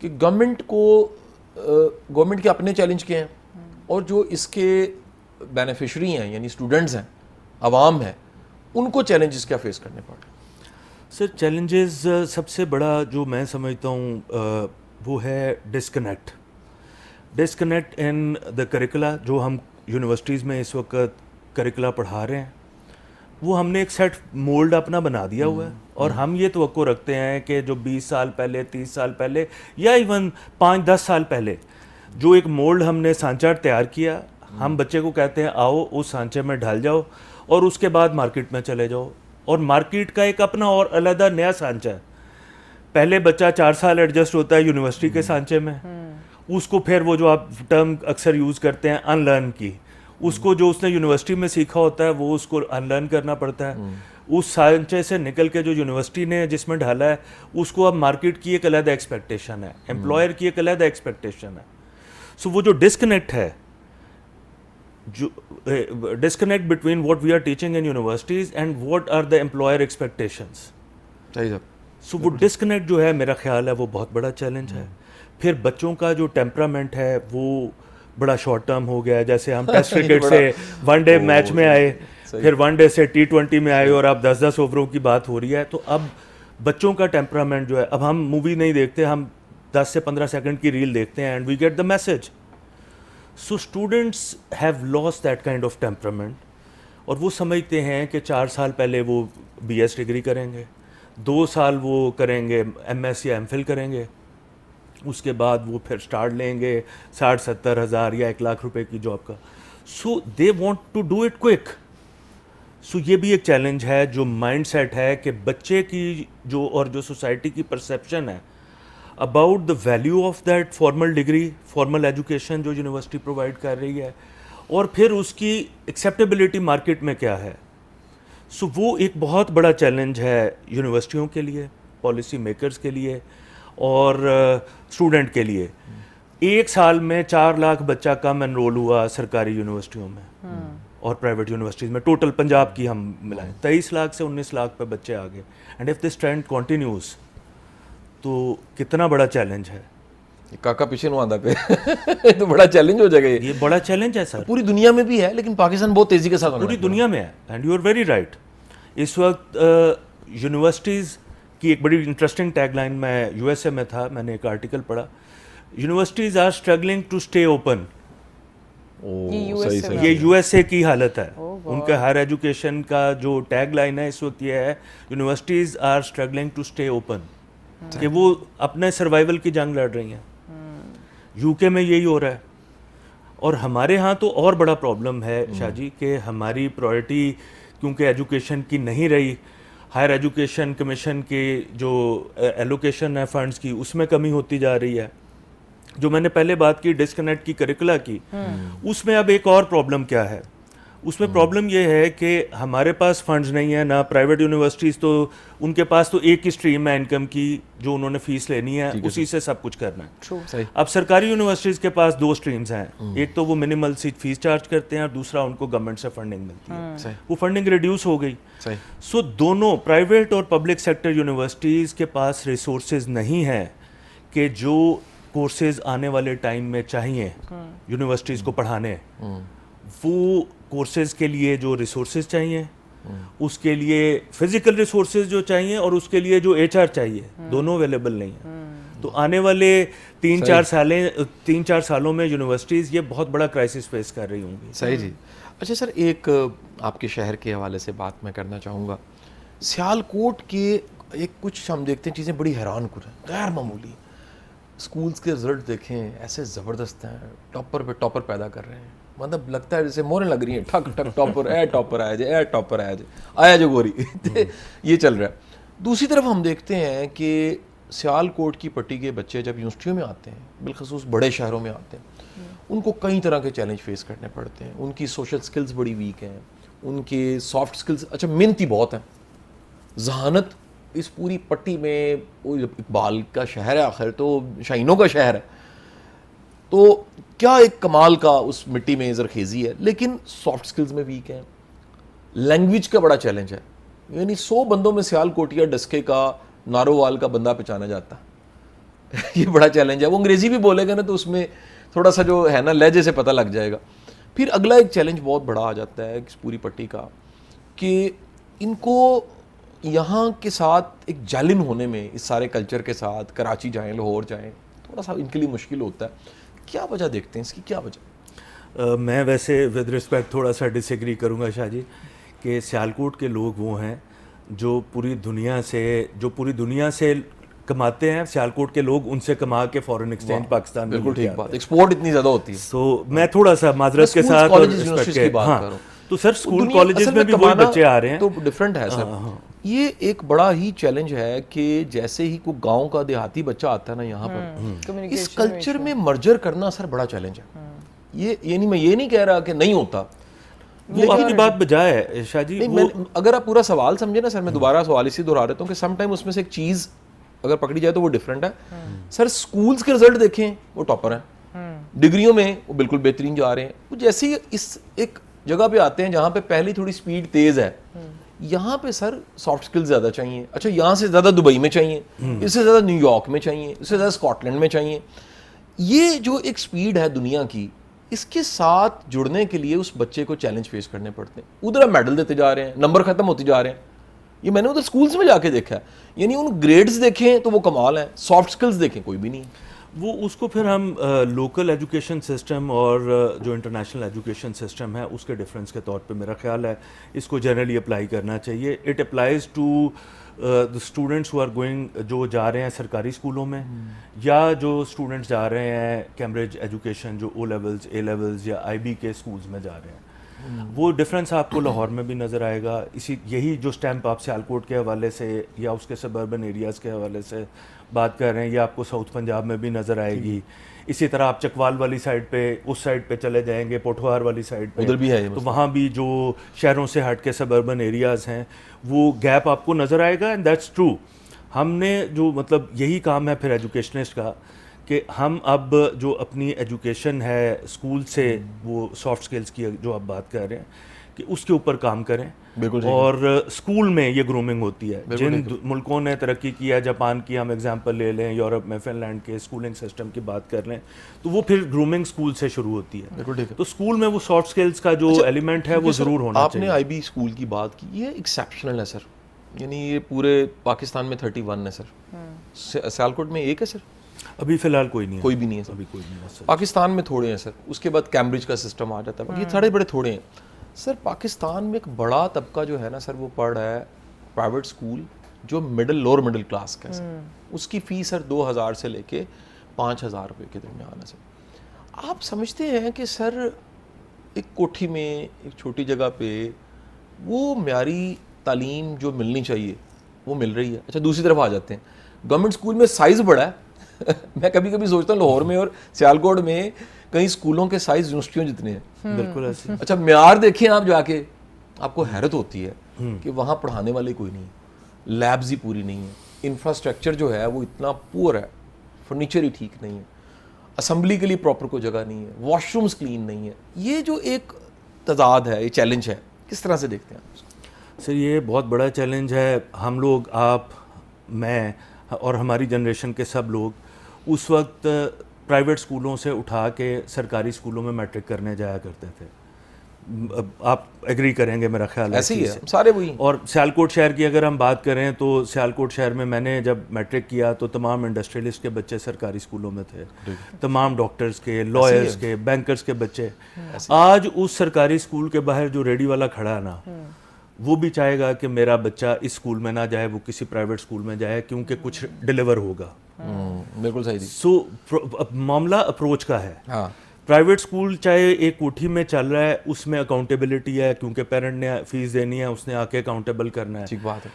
کہ گورنمنٹ کے اپنے چیلنج کیا ہیں, اور جو اس کے بینیفیشری ہیں یعنی اسٹوڈنٹس ہیں, عوام ہیں, ان کو چیلنجز کیا فیس کرنے پڑ رہے ہیں؟ سر چیلنجز سب سے بڑا جو میں سمجھتا ہوں وہ ہے ڈسکنیکٹ ان دا کریکولا. جو ہم یونیورسٹیز میں اس وقت کریکولا پڑھا رہے ہیں وہ ہم نے ایک سیٹ مولڈ اپنا بنا دیا ہوا ہے, اور ہم یہ توقع رکھتے ہیں کہ جو 20 سال پہلے 30 سال پہلے یا ایون 5-10 سال پہلے جو ایک مولڈ ہم نے سانچہ تیار کیا, ہم بچے کو کہتے ہیں آؤ اس سانچے میں ڈھل جاؤ اور اس کے بعد مارکیٹ میں چلے جاؤ, اور مارکیٹ کا ایک اپنا اور علیحدہ نیا سانچہ ہے. پہلے بچہ 4 سال ایڈجسٹ ہوتا ہے یونیورسٹی کے سانچے میں, اس کو پھر وہ جو آپ ٹرم اکثر یوز کرتے ہیں ان لرن کی, اس کو جو اس نے یونیورسٹی میں سیکھا ہوتا ہے وہ اس کو ان لرن کرنا پڑتا ہے. اس سانچے سے نکل کے جو یونیورسٹی نے جس میں ڈالا ہے اس کو اب مارکیٹ کی ایک علیحدہ ایکسپیکٹیشن ہے, امپلائر کی ایک علیحدہ ایکسپیکٹیشن ہے. سو وہ جو ڈسکنیکٹ ہے, جو disconnect between what we are teaching in universities and what are the employer expectations, صحیح سر. سو وہ ڈسکنیکٹ جو ہے میرا خیال ہے وہ بہت بڑا چیلنج ہے. پھر بچوں کا جو ٹیمپرامنٹ ہے وہ بڑا شارٹ ٹرم ہو گیا ہے. جیسے ہم ٹیسٹ کرکٹ سے ون ڈے میچ میں آئے, پھر ون ڈے سے T20 میں آئے اور اب 10-10 اووروں کی بات ہو رہی ہے. تو اب بچوں کا ٹیمپرامنٹ جو ہے, اب ہم مووی نہیں دیکھتے, ہم 10 سے 15 سیکنڈ کی ریل دیکھتے ہیں and we get the message. So students have lost that kind of temperament, اور وہ سمجھتے ہیں کہ 4 سال پہلے وہ BS ڈگری کریں گے, 2 سال وہ کریں گے MS یا MPhil کریں گے, اس کے بعد وہ پھر اسٹارٹ لیں گے 60-70 ہزار یا 1 لاکھ روپے کی جاب کا. So they want to do it quick. So یہ بھی ایک چیلنج ہے جو مائنڈ سیٹ ہے کہ بچے کی جو اور جو سوسائٹی کی پرسیپشن ہے about the value of that formal degree, formal education جو یونیورسٹی پرووائڈ کر رہی ہے, اور پھر اس کی ایکسیپٹیبلٹی مارکیٹ میں کیا ہے. سو وہ ایک بہت بڑا چیلنج ہے یونیورسٹیوں کے لیے, پالیسی میکرز کے لیے اور اسٹوڈنٹ کے لیے. 1 سال میں 4 لاکھ بچہ کم انرول ہوا سرکاری یونیورسٹیوں میں اور پرائیویٹ یونیورسٹیز میں. ٹوٹل پنجاب کی ہم ملائیں 23 لاکھ سے 19 لاکھ پہ بچے آ گئے. And if this trend continues تو کتنا بڑا چیلنج ہے. کاکا پیچھے نو آندا پہ تو بڑا چیلنج ہو جائے گا. یہ بڑا چیلنج ہے سر, پوری دنیا میں بھی ہے لیکن پاکستان بہت تیزی کے ساتھ پوری دنیا میں ہے. And you are very right. اس وقت یونیورسٹیز کی ایک بڑی انٹرسٹنگ ٹیگ لائن, میں USA میں تھا, میں نے ایک آرٹیکل پڑھا, universities are struggling to stay open. یہ USA کی حالت ہے. ان کا ہائر ایجوکیشن کا جو ٹیگ لائن ہے اس وقت یہ ہے, universities are struggling to stay open, کہ وہ اپنے سروائیول کی جنگ لڑ رہی ہیں. UK میں یہی ہو رہا ہے. اور ہمارے ہاں تو اور بڑا پرابلم ہے شاہ جی کہ ہماری پرائورٹی کیونکہ ایجوکیشن کی نہیں رہی, ہائر ایجوکیشن کمیشن کی جو ایلوکیشن ہے فنڈز کی اس میں کمی ہوتی جا رہی ہے. جو میں نے پہلے بات کی ڈسکنیکٹ کی کریکولا کی, اس میں اب ایک اور پرابلم کیا ہے, اس میں پرابلم یہ ہے کہ ہمارے پاس فنڈز نہیں ہیں, نہ پرائیویٹ یونیورسٹیز, تو ان کے پاس تو ایک ہی اسٹریم ہے انکم کی جو انہوں نے فیس لینی ہے, اسی سے سب کچھ کرنا ہے. اب سرکاری یونیورسٹیز کے پاس 2 اسٹریمز ہیں, ایک تو وہ منیمل سی فیس چارج کرتے ہیں اور دوسرا ان کو گورنمنٹ سے فنڈنگ ملتی ہے. وہ فنڈنگ ریڈیوس ہو گئی. سو دونوں پرائیویٹ اور پبلک سیکٹر یونیورسٹیز کے پاس ریسورسز نہیں ہیں کہ جو کورسز آنے والے ٹائم میں چاہیے یونیورسٹیز کو پڑھانے, وہ کورسز کے لیے جو ریسورسز چاہیے, اس کے لیے فزیکل ریسورسز جو چاہیے اور اس کے لیے جو HR چاہیے, دونوں اویلیبل نہیں ہیں. تو آنے والے 3-4 سالوں میں یونیورسٹیز یہ بہت بڑا کرائسس فیس کر رہی ہوں گی. صحیح جی. اچھا سر, ایک آپ کے شہر کے حوالے سے بات میں کرنا چاہوں گا. سیالکوٹ کے ایک کچھ ہم دیکھتے ہیں چیزیں بڑی حیران کن ہیں, غیر معمولی. اسکولس کے رزلٹ دیکھیں ایسے زبردست ہیں, ٹاپر پہ ٹاپر پیدا کر رہے ہیں, مطلب لگتا ہے جیسے موریں لگ رہی ہیں, ٹھک ٹھک ٹاپر, اے ٹاپر آیا جائے, اے ٹاپر آیا جائے, آیا جو گوری. یہ چل رہا ہے. دوسری طرف ہم دیکھتے ہیں کہ سیالکوٹ کی پٹی کے بچے جب یونیورسٹیوں میں آتے ہیں, بالخصوص بڑے شہروں میں آتے ہیں, ان کو کئی طرح کے چیلنج فیس کرنے پڑتے ہیں. ان کی سوشل سکلز بڑی ویک ہیں, ان کے سافٹ سکلز, اچھا محنتی بہت ہیں, ذہانت اس پوری پٹی میں, اقبال کا شہر ہے آخر تو, شاہینوں کا شہر ہے, تو کیا ایک کمال کا اس مٹی میں زرخیزی ہے, لیکن سافٹ سکلز میں ویک ہیں. لینگویج کا بڑا چیلنج ہے, یعنی 100 بندوں میں سیالکوٹیا ڈسکے کا نارووال کا بندہ پہچانا جاتا ہے. یہ بڑا چیلنج ہے. وہ انگریزی بھی بولے گا نا تو اس میں تھوڑا سا جو ہے نا لہجے سے پتہ لگ جائے گا. پھر اگلا ایک چیلنج بہت بڑا آ جاتا ہے اس پوری پٹی کا کہ ان کو یہاں کے ساتھ ایک جالن ہونے میں, اس سارے کلچر کے ساتھ کراچی جائیں, لاہور جائیں, تھوڑا سا ان کے لیے مشکل ہوتا ہے. کیا وجہ دیکھتے ہیں اس کی, کیا وجہ؟ میں ویسے ود رسپیکٹ تھوڑا سا ڈس ایگری کروں گا شاہ جی کہ سیالکوٹ کے لوگ وہ ہیں جو پوری دنیا سے کماتے ہیں سیالکوٹ کے لوگ, ان سے کما کے فارن ایکسچینج پاکستان میں. بالکل ٹھیک بات, ایکسپورٹ اتنی زیادہ ہوتی ہے. سو میں تھوڑا سا معذرت کے ساتھ ہاں, تو سر اسکول کالجز میں بھی وہی بچے آ رہے ہیں تو ڈفرینٹ ہے سر. یہ ایک بڑا ہی چیلنج ہے کہ جیسے ہی کوئی گاؤں کا دیہاتی بچہ آتا ہے نا یہاں پر, اس کلچر میں مرجر کرنا سر بڑا چیلنج ہے. یہ یعنی میں یہ نہیں کہہ رہا کہ نہیں ہوتا, وہ آپ کی بات بجائے شاہ جی, اگر آپ پورا سوال سمجھے نا سر, میں دوبارہ سوال اسی دہرا دیتا ہوں کہ سم ٹائم اس میں سے ایک چیز اگر پکڑی جائے تو وہ ڈفرینٹ ہے. سر سکولز کے رزلٹ دیکھیں وہ ٹاپر ہیں, ڈگریوں میں وہ بالکل بہترین جا رہے ہیں. وہ جیسے ہی اس ایک جگہ پہ آتے ہیں جہاں پہ پہلی تھوڑی سپیڈ تیز ہے, یہاں پہ سر سافٹ سکل زیادہ چاہیے. اچھا یہاں سے زیادہ دبئی میں چاہیے, اس سے زیادہ نیو یارک میں چاہیے, اس سے زیادہ اسکاٹ لینڈ میں چاہیے. یہ جو ایک سپیڈ ہے دنیا کی, اس کے ساتھ جڑنے کے لیے اس بچے کو چیلنج فیس کرنے پڑتے ہیں. ادھر ہم میڈل دیتے جا رہے ہیں, نمبر ختم ہوتے جا رہے ہیں. یہ میں نے ادھر سکولز میں جا کے دیکھا ہے, یعنی ان گریڈز دیکھیں تو وہ کمال ہیں, سافٹ سکلز دیکھیں کوئی بھی نہیں. وہ اس کو پھر ہم لوکل ایجوکیشن سسٹم اور جو انٹرنیشنل ایجوکیشن سسٹم ہے اس کے ڈفرینس کے طور پہ میرا خیال ہے اس کو جنرلی اپلائی کرنا چاہیے. It applies to the students who are going, جو جا رہے ہیں سرکاری اسکولوں میں, یا جو اسٹوڈنٹس جا رہے ہیں کیمبرج ایجوکیشن جو او لیولز اے لیولز یا آئی بی کے اسکولز میں جا رہے ہیں. وہ ڈفرینس آپ کو لاہور میں بھی نظر آئے گا. یہی جو اسٹیمپ آپ سیالکوٹ کے حوالے سے یا اس کے سبربن ایریاز کے حوالے سے بات کر رہے ہیں, یہ آپ کو ساؤتھ پنجاب میں بھی نظر آئے گی. اسی طرح آپ چکوال والی سائڈ پہ, اس سائڈ پہ چلے جائیں گے, پوٹھوہار والی سائڈ پہ ادھر بھی ہے, تو وہاں بھی جو شہروں سے ہٹ کے سبربن ایریاز ہیں وہ گیپ آپ کو نظر آئے گا. And that's true. ہم نے جو مطلب یہی کام ہے پھر ایجوکیشنسٹ کا کہ ہم اب جو اپنی ایجوکیشن ہے اسکول سے, وہ سافٹ سکلز کی جو آپ بات کر رہے ہیں کہ اس کے اوپر کام کریں. اور اسکول میں یہ گرومنگ ہوتی ہے. جن ملکوں نے ترقی کیا, جاپان کی ہم ایگزامپل لے لیں, یورپ میں فن لینڈ کے اسکولنگ سسٹم کی بات کر لیں, تو وہ پھر گرومنگ اسکول سے شروع ہوتی ہے. تو اسکول میں وہ سافٹ سکلز کا جو ایلیمنٹ ہے وہ ضرور ہونا چاہیے. آپ نے آئی بی اسکول کی بات کی, یہ ایکسیپشنل ہے سر. یعنی یہ پورے پاکستان میں 31 ہے سر. سیالکوٹ میں ایک ہے سر, ابھی فی الحال کوئی نہیں ہے. کوئی بھی نہیں ہے سر, ابھی کوئی نہیں ہے. پاکستان میں تھوڑے ہیں سر. اس کے بعد کیمبرج کا سسٹم آ جاتا ہے, یہ سارے بڑے تھوڑے ہیں سر. پاکستان میں ایک بڑا طبقہ جو ہے نا سر, وہ پڑھ رہا ہے پرائیویٹ اسکول جو لوور مڈل کلاس کا ہے سر. اس کی فیس سر 2000 سے لے کے 5000 روپے کے درمیان ہے سر. آپ سمجھتے ہیں کہ سر ایک کوٹھی میں ایک چھوٹی جگہ پہ وہ معیاری تعلیم جو ملنی چاہیے وہ مل رہی ہے. اچھا دوسری طرف آ جاتے ہیں, گورنمنٹ اسکول میں سائز بڑا ہے. میں کبھی کبھی سوچتا ہوں لاہور میں اور سیالکوٹ میں کئی اسکولوں کے سائز یونیورسٹیوں جتنے ہیں. بالکل ایسے. اچھا معیار دیکھیں آپ جا کے, آپ کو حیرت ہوتی ہے کہ وہاں پڑھانے والے کوئی نہیں, لیبز ہی پوری نہیں ہیں, انفراسٹرکچر جو ہے وہ اتنا پور ہے, فرنیچر ہی ٹھیک نہیں ہے, اسمبلی کے لیے پراپر کوئی جگہ نہیں ہے, واش رومز کلین نہیں ہے. یہ جو ایک تضاد ہے, یہ چیلنج ہے, کس طرح سے دیکھتے ہیں آپ؟ سر یہ بہت بڑا چیلنج ہے. ہم لوگ, آپ, میں اور ہماری جنریشن کے سب لوگ اس وقت پرائیویٹ اسکولوں سے اٹھا کے سرکاری اسکولوں میں میٹرک کرنے جایا کرتے تھے. آپ ایگری کریں گے میرا خیال ہے. ایسے ہی ہے, سارے وہی. اور سیالکوٹ شہر کی اگر ہم بات کریں تو سیالکوٹ شہر میں میں نے جب میٹرک کیا تو تمام انڈسٹریلسٹ کے بچے سرکاری اسکولوں میں تھے, تمام ڈاکٹرز کے, لائرز کے, بینکرز کے بچے. آج اس سرکاری اسکول کے باہر جو ریڈی والا کھڑا ہے نا, وہ بھی چاہے گا کہ میرا بچہ اس اسکول میں نہ جائے, وہ کسی پرائیویٹ اسکول میں جائے کیونکہ کچھ ڈیلیور ہوگا. بالکل صحیح. سو معاملہ اپروچ کا ہے. پرائیویٹ اسکول چاہے ایک کوٹھی میں چل رہا ہے, اس میں اکاؤنٹیبلٹی ہے کیونکہ پیرنٹ نے فیس دینی ہے, اس نے آ کے اکاؤنٹیبل کرنا ہے. ٹھیک بات ہے.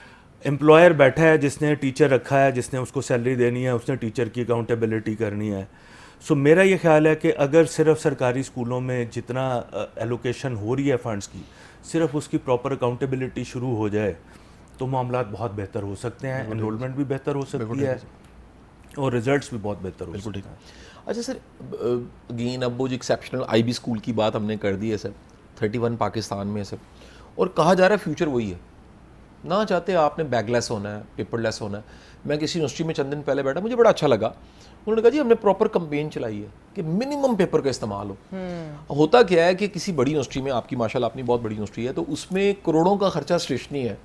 امپلائر بیٹھا ہے جس نے ٹیچر رکھا ہے, جس نے اس کو سیلری دینی ہے, اس نے ٹیچر کی اکاؤنٹیبلٹی کرنی ہے. سو میرا یہ خیال ہے کہ اگر صرف سرکاری اسکولوں میں جتنا ایلوکیشن ہو رہی ہے فنڈس کی, صرف اس کی پراپر اکاؤنٹیبلٹی شروع ہو جائے تو معاملات بہت بہتر ہو سکتے ہیں, انرولمنٹ بھی بہتر ہو سکتی ہے اور ریزلٹس بھی بہت بہتر ہو سکتے ہیں. اچھا سر, اگین اب وہ جو ایکسیپشنل آئی بی اسکول کی بات ہم نے کر دی ہے سر, 31 پاکستان میں ہے سر, اور کہا جا رہا ہے فیوچر وہی ہے. نہ چاہتے آپ نے بیگ لیس ہونا ہے, پیپر لیس ہونا ہے. میں کسی یونیورسٹی میں چند دن پہلے بیٹھا, مجھے بڑا اچھا لگا. انہوں نے کہا جی ہم نے پراپر کمپین چلائی ہے کہ منیمم پیپر کا استعمال ہو. ہوتا کیا ہے کہ کسی بڑی یونیورسٹی میں, آپ کی ماشاء اللہ اپنی بہت بڑی یونیورسٹی ہے, تو اس میں کروڑوں کا خرچہ اسٹیشنری ہے.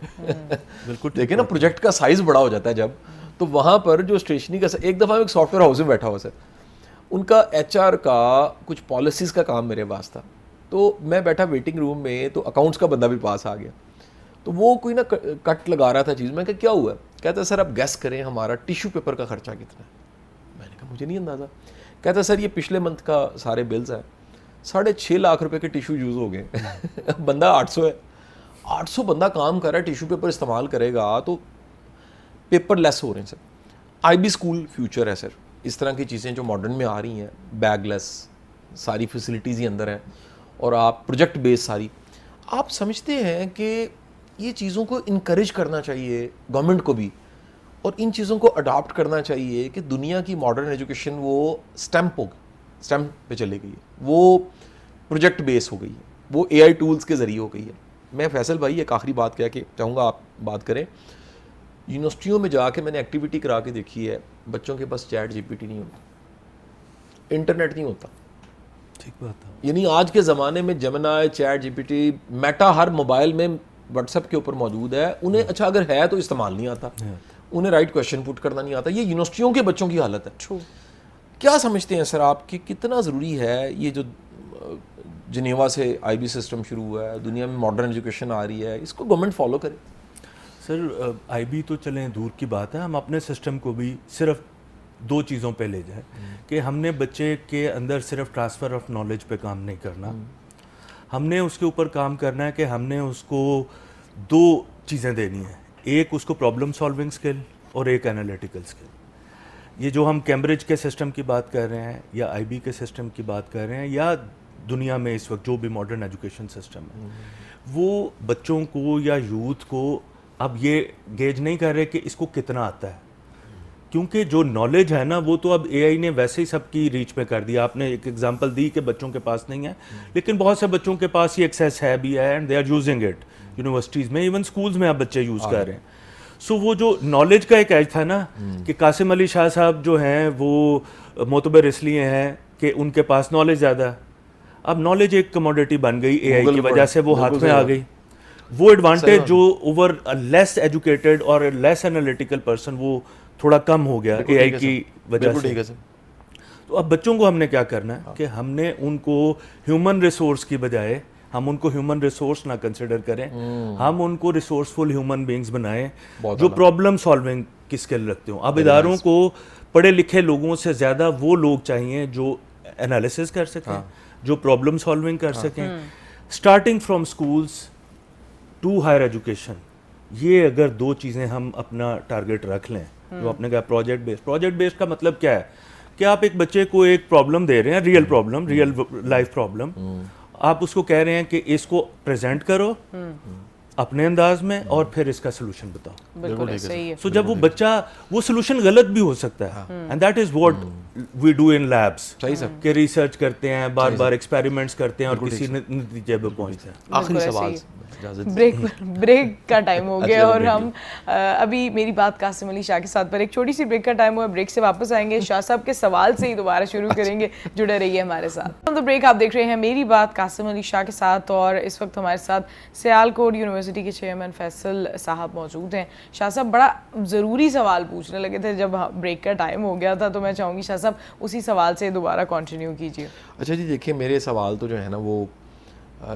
بالکل دیکھیں نا, پروجیکٹ کا سائز بڑا ہو جاتا ہے جب, تو وہاں پر جو اسٹیشنری کا, ایک دفعہ میں ایک سافٹ ویئر ہاؤس میں بیٹھا ہوا سر, ان کا ایچ آر کا کچھ پالیسیز کا کام میرے پاس تھا. تو میں بیٹھا ویٹنگ روم میں, تو اکاؤنٹس کا بندہ بھی پاس آ گیا. تو وہ کوئی نا کٹ لگا رہا تھا چیز میں کہ کیا ہوا ہے, کہتا ہے سر اب گیس کریں ہمارا ٹیشو پیپر کا خرچہ کتنا ہے. میں نے کہا مجھے نہیں اندازہ. کہتا ہے سر یہ پچھلے منتھ کا سارے بلز ہیں, 6.5 لاکھ روپے کے ٹیشو یوز ہو گئے. بندہ 800 ہے, 800 بندہ کام کر رہا ہے, ٹیشو پیپر استعمال کرے گا تو پیپر لیس ہو رہے ہیں سر. آئی بی اسکول فیوچر ہے سر, اس طرح کی چیزیں جو ماڈرن میں آ رہی ہیں, بیگ لیس ساری فیسلٹیز ہی اندر ہیں, اور آپ پروجیکٹ بیس ساری. آپ سمجھتے ہیں کہ یہ چیزوں کو انکریج کرنا چاہیے گورنمنٹ کو بھی, اور ان چیزوں کو اڈاپٹ کرنا چاہیے کہ دنیا کی ماڈرن ایجوکیشن وہ اسٹیمپ پہ چلے گئی ہے, وہ پروجیکٹ بیس ہو گئی ہے, وہ اے آئی ٹولز کے ذریعے ہو گئی ہے. میں فیصل بھائی ایک آخری بات کہہ کے چاہوں گا آپ بات کریں. یونیورسٹیوں میں جا کے میں نے ایکٹیویٹی کرا کے دیکھی ہے, بچوں کے پاس چیٹ جی پی ٹی نہیں ہوتا, انٹرنیٹ نہیں ہوتا. ٹھیک بات ہے. یعنی آج کے زمانے میں Gemini, ChatGPT, Meta ہر موبائل میں واٹس ایپ کے اوپر موجود ہے. انہیں اچھا اگر ہے تو استعمال نہیں آتا, انہیں رائٹ کویشچن پٹ کرنا نہیں آتا. یہ یونیورسٹیوں کے بچوں کی حالت ہے. کیا سمجھتے ہیں سر آپ کہ کتنا ضروری ہے یہ جو جنیوا سے آئی بی سسٹم شروع ہوا ہے, دنیا میں ماڈرن ایجوکیشن آ رہی ہے, اس کو گورنمنٹ فالو کرے؟ سر آئی بی تو چلیں دور کی بات ہے, ہم اپنے سسٹم کو بھی صرف 2 چیزوں پہ لے جائیں کہ ہم نے بچے کے اندر صرف ٹرانسفر آف نالج پہ کام نہیں کرنا, ہم نے اس کے اوپر کام کرنا ہے کہ ہم نے اس کو 2 چیزیں دینی ہیں. ایک اس کو پرابلم سالونگ اسکل اور ایک انالیٹیکل اسکل. یہ جو ہم کیمبرج کے سسٹم کی بات کر رہے ہیں یا آئی بی کے سسٹم کی بات کر رہے ہیں یا دنیا میں اس وقت جو بھی ماڈرن ایجوکیشن سسٹم ہے, وہ بچوں کو یا یوتھ کو اب یہ گیج نہیں کر رہے کہ اس کو کتنا آتا ہے, کیونکہ جو نالج ہے نا وہ تو اب اے آئی نے ویسے ہی سب کی ریچ میں کر دیا. آپ نے ایک ایگزامپل دی کہ بچوں کے پاس نہیں ہے, لیکن بہت سے بچوں کے پاس یہ ایکسیس ہے بھی ہے, and they are using it. Universities میں, ایون اسکولز میں اب بچے یوز کر رہے ہیں. سو وہ جو نالج کا ایک ایج تھا نا کہ قاسم علی شاہ صاحب جو ہیں وہ معتبر اس لیے ہیں کہ ان کے پاس نالج زیادہ ہے. اب نالج ایک کموڈیٹی بن گئی اے آئی کی وجہ سے, وہ ہاتھ میں آ گئی. وہ ایڈوانٹیج جو اوور لیس ایجوکیٹڈ اور لیس انالیٹیکل پرسن وہ تھوڑا کم ہو گیا اے آئی کی وجہ سے. تو اب بچوں کو ہم نے کیا کرنا ہے کہ ہم نے ان کو ہیومن ریسورس کی بجائے ہم ان کو ہیومن ریسورس نہ کنسیڈر کریں, ہم ان کو ریسورسفل ہیومن بینگز بنائیں جو پرابلم سالونگ کی اسکل رکھتے ہوں. اب اداروں کو پڑھے لکھے لوگوں سے زیادہ وہ لوگ چاہیے جو انالیسس کر سکیں, جو پرابلم سالونگ کر سکیں, starting from schools to higher education. یہ اگر 2 چیزیں ہم اپنا ٹارگیٹ رکھ لیں, جو آپ نے کہا پروجیکٹ بیسڈ کا مطلب کیا ہے کہ آپ ایک بچے کو ایک پرابلم دے رہے ہیں, real problem, real life problem, آپ اس کو کہہ رہے ہیں کہ اس کو پریزنٹ کرو اپنے انداز میں اور پھر اس کا سلوشن بتاؤ. بالکل صحیح ہے. سو جب وہ بچہ, وہ سلوشن غلط بھی ہو سکتا ہے, and that is what we do in labs, کہ ریسرچ کرتے ہیں, بار بار ایکسپیریمنٹس کرتے ہیں اور کسی نتیجے پہ پہنچتے ہیں. آخری سوال, بریک کا ٹائم ہو گیا اور ہم ابھی میری بات قاسم علی شاہ کے ساتھ پر ایک چھوٹی سی بریک کا ٹائم ہوا. بریک سے واپس آئیں گے, شاہ صاحب کے سوال سے ہی دوبارہ شروع کریں گے. جڑے رہیے ہمارے ساتھ. تو بریک آپ دیکھ رہے ہیں میری بات قاسم علی شاہ کے ساتھ, اور اس وقت ہمارے ساتھ سیالکوٹ یونیورسٹی کے چیئرمین فیصل صاحب موجود ہیں. شاہ صاحب بڑا ضروری سوال پوچھنے لگے تھے جب بریک کا ٹائم ہو گیا تھا, تو میں چاہوں گی شاہ صاحب اسی سوال سے دوبارہ کنٹینیو کیجیے. اچھا جی, دیکھیں میرے سوال تو جو ہے نا وہ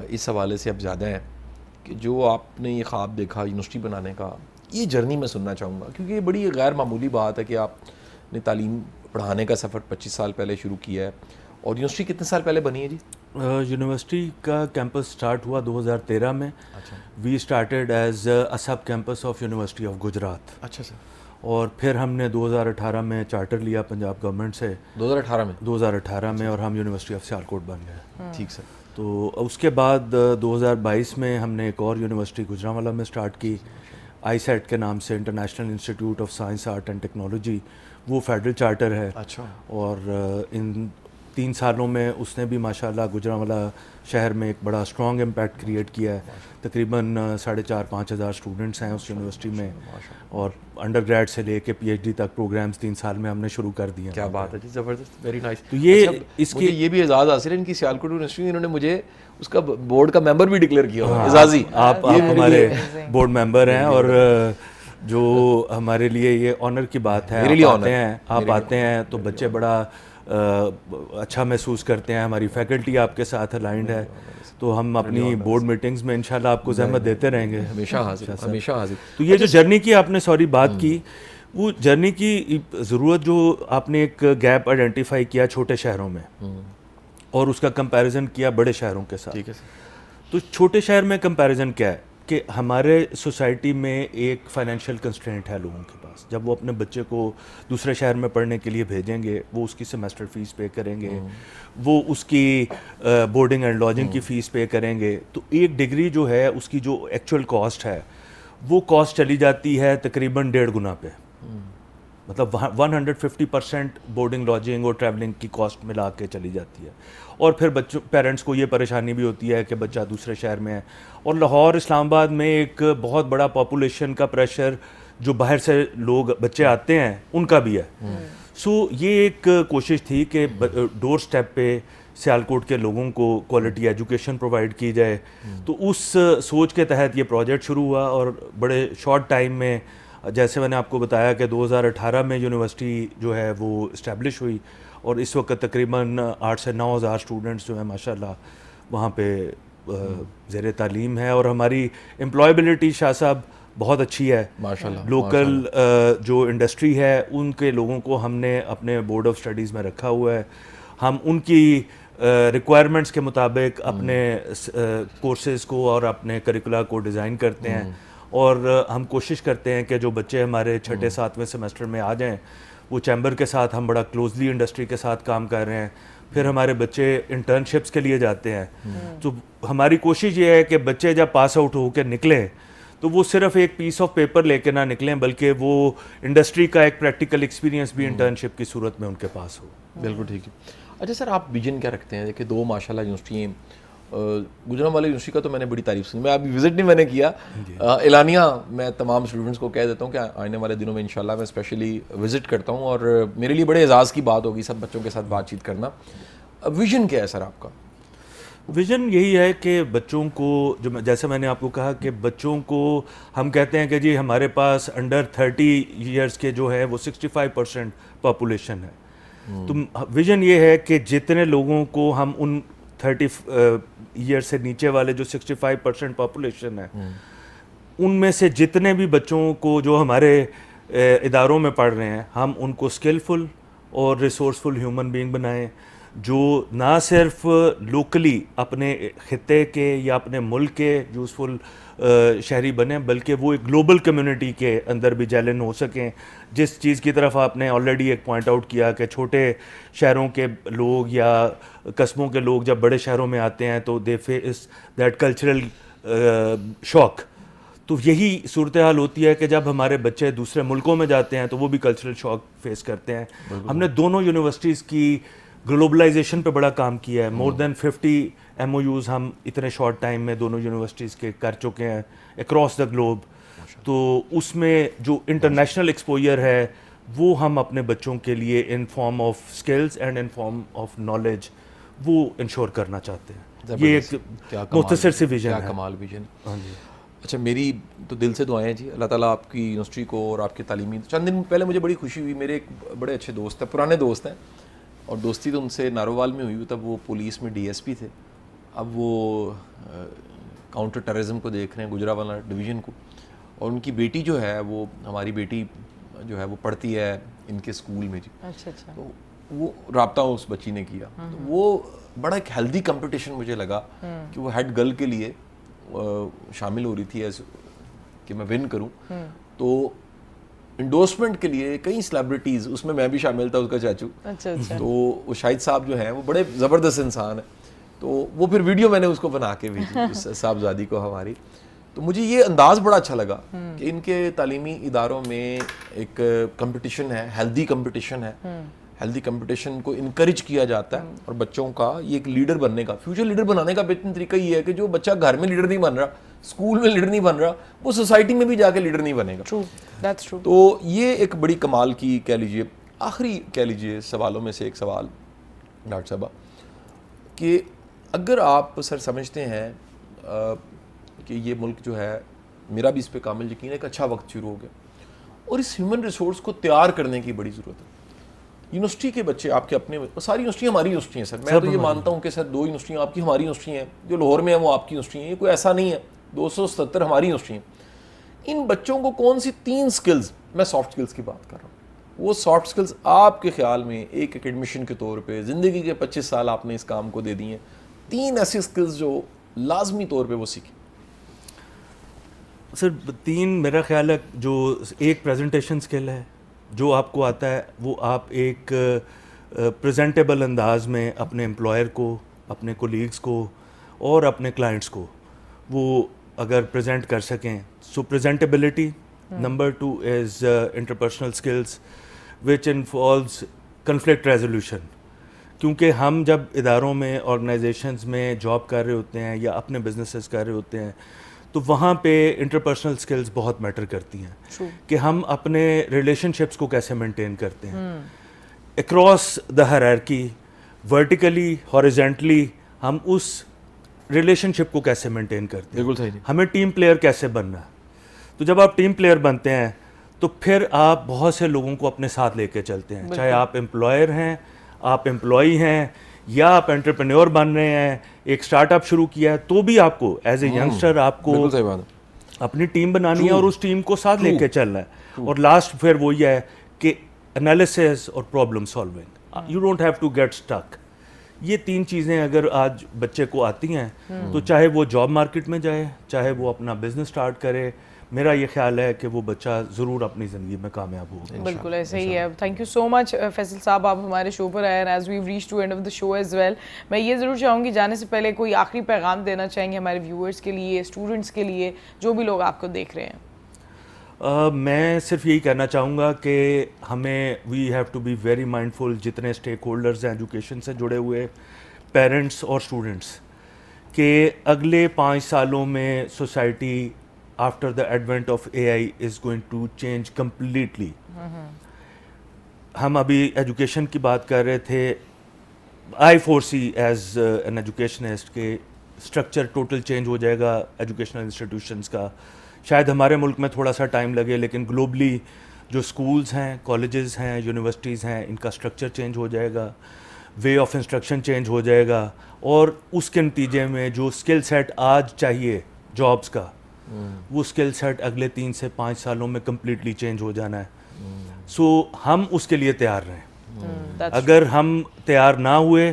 اس حوالے سے اب زیادہ ہیں کہ جو آپ نے یہ خواب دیکھا یونیورسٹی بنانے کا, یہ جرنی میں سننا چاہوں گا, کیونکہ یہ بڑی غیر معمولی بات ہے کہ آپ نے تعلیم پڑھانے کا سفر 25 سال پہلے شروع کیا ہے. اور یونیورسٹی کتنے سال پہلے بنی ہے جی؟ یونیورسٹی کا کیمپس سٹارٹ ہوا 2013 میں. We started as a sub campus of university of Gujarat. اچھا سر. اور پھر ہم نے 2018 میں چارٹر لیا پنجاب گورنمنٹ سے. 2018 میں اور ہم یونیورسٹی آف سیالکوٹ بن گئے. ٹھیک سر. تو اس کے بعد 2022 میں ہم نے ایک اور یونیورسٹی گوجرانوالا میں سٹارٹ کی, آئی سیٹ کے نام سے, international institute of science art and technology. وہ فیڈرل چارٹر ہے. اچھا. اور ان 3 سالوں میں اس نے بھی ماشاءاللہ گوجرانوالا شہر میں ایک بڑا اسٹرانگ امپیکٹ کریٹ کیا ہے. تقریباً 4,500-5,000 اسٹوڈنٹس ہیں اس یونیورسٹی میں, اور انڈر گریڈ سے لے کے پی ایچ ڈی تک پروگرامز 3 سال میں ہم نے شروع کر دیے. کیا بات ہے جی, زبردست, ویری نائس. تو یہ اس کی یہ بھی اعزاز حاصل ہے ان کی سیالکوٹ یونیورسٹی, انہوں نے مجھے اس کا بورڈ کا ممبر بھی ڈکلیئر کیا ہوا. اعزازی آپ ہمارے بورڈ ممبر ہیں, اور جو ہمارے لیے یہ آنر کی بات ہے. آپ آتے ہیں تو بچے بڑا اچھا محسوس کرتے ہیں. ہماری فیکلٹی آپ کے ساتھ الائنڈ ہے, تو ہم اپنی بورڈ میٹنگز میں انشاءاللہ آپ کو زحمت دیتے رہیں گے. ہمیشہ حاضر, ہمیشہ حاضر. تو یہ جو جرنی کی آپ نے بات کی, وہ جرنی کی ضرورت جو آپ نے ایک گیپ آئیڈینٹیفائی کیا چھوٹے شہروں میں اور اس کا کمپیریزن کیا بڑے شہروں کے ساتھ. ٹھیک ہے. تو چھوٹے شہر میں کمپیریزن کیا ہے کہ ہمارے سوسائٹی میں ایک فائنینشیل کنسٹرینٹ ہے لوگوں کے پاس. جب وہ اپنے بچے کو دوسرے شہر میں پڑھنے کے لیے بھیجیں گے, وہ اس کی سیمیسٹر فیس پے کریں گے, وہ اس کی بورڈنگ اینڈ لاجنگ کی فیس پے کریں گے, تو ایک ڈگری جو ہے اس کی جو ایکچوئل کاسٹ ہے وہ کاسٹ چلی جاتی ہے تقریباً 1.5 گنا پہ. مطلب 150% بورڈنگ لاجنگ اور ٹریولنگ کی کاسٹ ملا کے چلی جاتی ہے. اور پھر پیرنٹس کو یہ پریشانی بھی ہوتی ہے کہ بچہ دوسرے شہر میں ہے, اور لاہور اسلام آباد میں ایک بہت بڑا پاپولیشن کا پریشر جو باہر سے لوگ بچے آتے ہیں ان کا بھی ہے. سو یہ ایک کوشش تھی کہ ڈور سٹیپ پہ سیالکوٹ کے لوگوں کو کوالٹی ایجوکیشن پرووائڈ کی جائے. تو اس سوچ کے تحت یہ پروجیکٹ شروع ہوا, اور بڑے شارٹ ٹائم میں, جیسے میں نے آپ کو بتایا کہ 2018 میں یونیورسٹی جو ہے وہ اسٹیبلش ہوئی, اور اس وقت تقریباً 8 سے 9 ہزار اسٹوڈنٹس جو ہیں ماشاءاللہ وہاں پہ زیر تعلیم ہے. اور ہماری امپلائبلٹی شاہ صاحب بہت اچھی ہے ماشاءاللہ. لوکل جو انڈسٹری ہے ان کے لوگوں کو ہم نے اپنے بورڈ آف اسٹڈیز میں رکھا ہوا ہے. ہم ان کی ریکوائرمنٹس کے مطابق اپنے کورسز کو اور اپنے کریکولا کو ڈیزائن کرتے ہیں, اور ہم کوشش کرتے ہیں کہ جو بچے ہمارے 6 7ویں سیمسٹر میں آ جائیں, وہ چیمبر کے ساتھ ہم بڑا کلوزلی انڈسٹری کے ساتھ کام کر رہے ہیں. پھر ہمارے بچے انٹرنشپس کے لیے جاتے ہیں. تو ہماری کوشش یہ ہے کہ بچے جب پاس آؤٹ ہو کے نکلیں تو وہ صرف ایک پیس آف پیپر لے کے نہ نکلیں, بلکہ وہ انڈسٹری کا ایک پریکٹیکل ایکسپیرینس بھی انٹرنشپ کی صورت میں ان کے پاس ہو. بالکل ٹھیک ہے. اچھا سر, آپ ویژن کیا رکھتے ہیں؟ دیکھیں 2 ماشاءاللہ یونیورسٹی, گجرانوالہ یونیورسٹی کا تو میں نے بڑی تعریف سنی, میں ابھی وزٹ نہیں میں نے کیا, اعلانیہ میں تمام اسٹوڈنٹس کو کہہ دیتا ہوں کہ آنے والے دنوں میں انشاءاللہ میں اسپیشلی وزٹ کرتا ہوں, اور میرے لیے بڑے اعزاز کی بات ہوگی سب بچوں کے ساتھ بات چیت کرنا. ویژن کیا ہے سر آپ کا؟ ویژن یہی ہے کہ بچوں کو, جو جیسے میں نے آپ کو کہا کہ بچوں کو ہم کہتے ہیں کہ جی ہمارے پاس انڈر 30 ایئرس کے جو ہے وہ 65% پاپولیشن ہے. تو ویژن یہ ہے کہ جتنے لوگوں کو ہم ان 30 ایئر سے نیچے والے جو 65% پاپولیشن ہے ان میں سے جتنے بھی بچوں کو جو ہمارے اداروں میں پڑھ رہے ہیں, ہم ان کو اسکلفل اور ریسورسفل ہیومن بینگ بنائیں, جو نہ صرف لوکلی اپنے خطے کے یا اپنے ملک کے یوزفل شہری بنیں, بلکہ وہ ایک گلوبل کمیونٹی کے اندر بھی جیلن ہو سکیں. جس چیز کی طرف آپ نے آلریڈی ایک پوائنٹ آؤٹ کیا کہ چھوٹے شہروں کے لوگ یا قصبوں کے لوگ جب بڑے شہروں میں آتے ہیں تو دے فیس دیٹ کلچرل شاک. تو یہی صورتحال ہوتی ہے کہ جب ہمارے بچے دوسرے ملکوں میں جاتے ہیں تو وہ بھی کلچرل شاک فیس کرتے ہیں. ہم نے دونوں یونیورسٹیز کی گلوبلائزیشن پہ بڑا کام کیا ہے. مور دین 50 MOUs ہم اتنے شارٹ ٹائم میں دونوں یونیورسٹیز کے کر چکے ہیں اکراس دا گلوب. تو اس میں جو انٹرنیشنل ایکسپوجر ہے وہ ہم اپنے بچوں کے لیے in form of skills and in form of knowledge وہ انشور کرنا چاہتے ہیں. یہ ایک مختصر سی ویژن ہے. کمال ویژن. ہاں جی. اچھا, میری تو دل سے دعائیں جی, اللہ تعالیٰ آپ کی یونیورسٹی کو اور آپ کی تعلیمی. چند دن پہلے مجھے بڑی خوشی ہوئی, میرے ایک بڑے اچھے دوست ہیں, پرانے دوست ہیں, اور دوستی تو ان سے نارووال میں ہوئی, تب وہ پولیس میں DSP تھے, اب وہ کاؤنٹر ٹیررزم کو دیکھ رہے ہیں, گجرانوالہ ڈویژن کو, اور ان کی بیٹی جو ہے وہ ہماری بیٹی جو ہے وہ پڑھتی ہے ان کے اسکول میں جی. اچھا اچھا. تو وہ رابطہ اس بچی نے کیا, تو وہ بڑا ایک ہیلدی کمپٹیشن مجھے لگا کہ وہ ہیڈ گرل کے لیے شامل ہو رہی تھی ایز کہ میں ون کروں. تو انڈورسمنٹ کے لیے کئی سیلیبریٹیز, اس میں بھی شامل تھا, اس کا چاچو. تو وہ شاہد صاحب جو ہیں وہ بڑے زبردست انسان ہیں, تو وہ پھر ویڈیو میں نے اس کو بنا کے بھیجی اس صاحبزادی کو ہماری. تو مجھے یہ انداز بڑا اچھا لگا کہ ان کے تعلیمی اداروں میں ایک کمپٹیشن ہے, ہیلدی کمپٹیشن ہے, ہیلدی کمپٹیشن کو انکریج کیا جاتا ہے, اور بچوں کا یہ ایک لیڈر بننے کا, فیوچر لیڈر بنانے کا بہترین طریقہ یہ ہے کہ جو بچہ گھر میں لیڈر نہیں بن رہا, اسکول میں لیڈر نہیں بن رہا, وہ سوسائٹی میں بھی جا کے لیڈر نہیں بنے گا. تو یہ ایک بڑی کمال کی کہہ لیجیے, آخری کہہ لیجیے سوالوں میں سے ایک سوال ڈاکٹر صاحبہ, کہ اگر آپ سر سمجھتے ہیں کہ یہ ملک جو ہے, میرا بھی اس پہ کامل یقین ہے کہ اچھا وقت شروع ہو گیا, اور اس ہیومن ریسورس کو تیار کرنے کی بڑی ضرورت ہے, یونیورسٹی کے بچے آپ کے اپنے, ساری یونیورسٹی ہماری یونیورسٹی ہیں سر, میں تو یہ مانتا ہوں کہ سر 2 یونیورسٹیاں آپ کی ہماری یونیورسٹی ہیں, جو لاہور میں ہیں وہ آپ کی یونیورسٹی ہیں, یہ کوئی ایسا نہیں ہے, 277 ہماری یونیورسٹی ہیں. ان بچوں کو کون سی 3 سکلز, میں سافٹ سکلز کی بات کر رہا ہوں, وہ سافٹ سکلز آپ کے خیال میں ایک ایکیڈمیشین کے طور پہ زندگی کے 25 سال آپ نے اس کام کو دے دی ہیں, 3 ایسی سکلز جو لازمی طور پہ وہ سیکھیں؟ سر 3 میرا خیال ہے, جو ایک پریزنٹیشن سکل ہے, جو آپ کو آتا ہے وہ آپ ایک پریزنٹیبل انداز میں اپنے امپلائر کو, اپنے کولیگز کو اور اپنے کلائنٹس کو وہ اگر پریزنٹ کر سکیں. So presentability. Number 2 is interpersonal skills which involves conflict resolution, کیونکہ ہم جب اداروں میں, آرگنائزیشنز میں جاب کر رہے ہوتے ہیں یا اپنے بزنسز کر رہے ہوتے ہیں تو وہاں پہ انٹرپرسنل سکلز بہت میٹر کرتی ہیں کہ ہم اپنے ریلیشن شپس کو کیسے مینٹین کرتے ہیں across the hierarchy, vertically, horizontally, ہم اس ریلیشن شپ کو کیسے مینٹین کرتے ہیں. بالکل صحیح. ہمیں ٹیم پلیئر کیسے بننا ہے. تو جب آپ ٹیم پلیئر بنتے ہیں تو پھر آپ بہت سے لوگوں کو اپنے ساتھ لے کے چلتے ہیں, چاہے آپ امپلائر ہیں, آپ امپلائی ہیں, یا آپ انٹرپرینور بن رہے ہیں, ایک اسٹارٹ اپ شروع کیا ہے, تو بھی آپ کو ایز اے ینگسٹر آپ کو اپنی ٹیم بنانی ہے اور اس ٹیم کو ساتھ لے کے چلنا ہے. اور لاسٹ پھر وہ یہ ہے کہ انالیسس اور problem solving, you don't have to get stuck. یہ 3 چیزیں اگر آج بچے کو آتی ہیں تو چاہے وہ جاب مارکیٹ میں جائے, چاہے وہ اپنا بزنس اسٹارٹ کرے, میرا یہ خیال ہے کہ وہ بچہ ضرور اپنی زندگی میں کامیاب ہوگا. بالکل ایسے ہی ہے. Thank you so much Faisal صاحب, آپ ہمارے شو پر آئے, as we reach to end of the show as well. میں یہ ضرور چاہوں گی جانے سے پہلے کوئی آخری پیغام دینا چاہیں گے ہمارے ویورز کے لیے, اسٹوڈنٹس کے لیے, جو بھی لوگ آپ کو دیکھ رہے ہیں. میں صرف یہی کہنا چاہوں گا کہ ہمیں we have to be very mindful, جتنے اسٹیک ہولڈرز ہیں ایجوکیشن سے جڑے ہوئے, پیرنٹس اور اسٹوڈنٹس, کہ اگلے 5 سالوں میں society after the advent of AI is going to change completely. ہم ابھی ایجوکیشن کی بات کر رہے تھے. I foresee as an educationist کہ اسٹرکچر ٹوٹل چینج ہو جائے گا ایجوکیشنل انسٹیٹیوشنس کا. شاید ہمارے ملک میں تھوڑا سا ٹائم لگے, لیکن گلوبلی جو اسکولز ہیں, کالجز ہیں, یونیورسٹیز ہیں, ان کا اسٹرکچر چینج ہو جائے گا, وے آف انسٹرکشن چینج ہو جائے گا, اور اس کے نتیجے میں جو اسکل سیٹ آج چاہیے جابس کا, وہ اسکل سیٹ اگلے 3 سے 5 سالوں میں کمپلیٹلی چینج ہو جانا ہے. سو ہم اس کے لیے تیار رہیں. اگر ہم تیار نہ ہوئے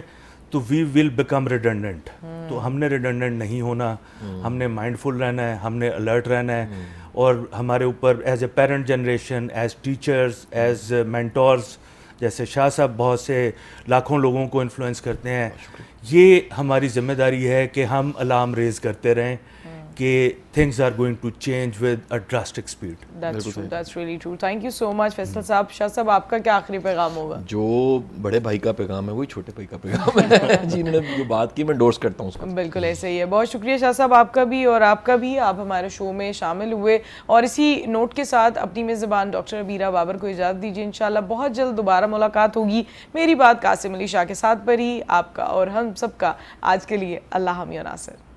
تو وی ول بیکم ریڈنڈنٹ. تو ہم نے ریڈنڈنٹ نہیں ہونا, ہم نے مائنڈفل رہنا ہے, ہم نے الرٹ رہنا ہے, اور ہمارے اوپر as a parent generation, as teachers, as mentors, جیسے شاہ صاحب بہت سے لاکھوں لوگوں کو انفلوئنس کرتے ہیں, یہ ہماری ذمہ داری ہے کہ ہم الارم ریز کرتے رہیں کہ things are going to change with a drastic speed. That's true, that's really true. Thank you so much Faisal صاحب. شاہ صاحب آپ کا کیا آخری پیغام ہوگا؟ جو بڑے بھائی کا پیغام ہے وہی چھوٹے بھائی کا پیغام ہے. جی میں نے جو بات کی میں انڈورس کرتا ہوں اس کو. بالکل ایسے ہی ہے. بہت شکریہ شاہ صاحب آپ کا بھی اور آپ کا بھی, آپ ہمارے شو میں شامل ہوئے, اور اسی نوٹ کے ساتھ اپنی میزبان ڈاکٹر ابیرہ بابر کو اجازت دیجیے. انشاءاللہ بہت جلد دوبارہ ملاقات ہوگی میری بات قاسم علی شاہ کے ساتھ پر ہی. آپ کا اور ہم سب کا آج کے لیے اللہ حامی و ناصر.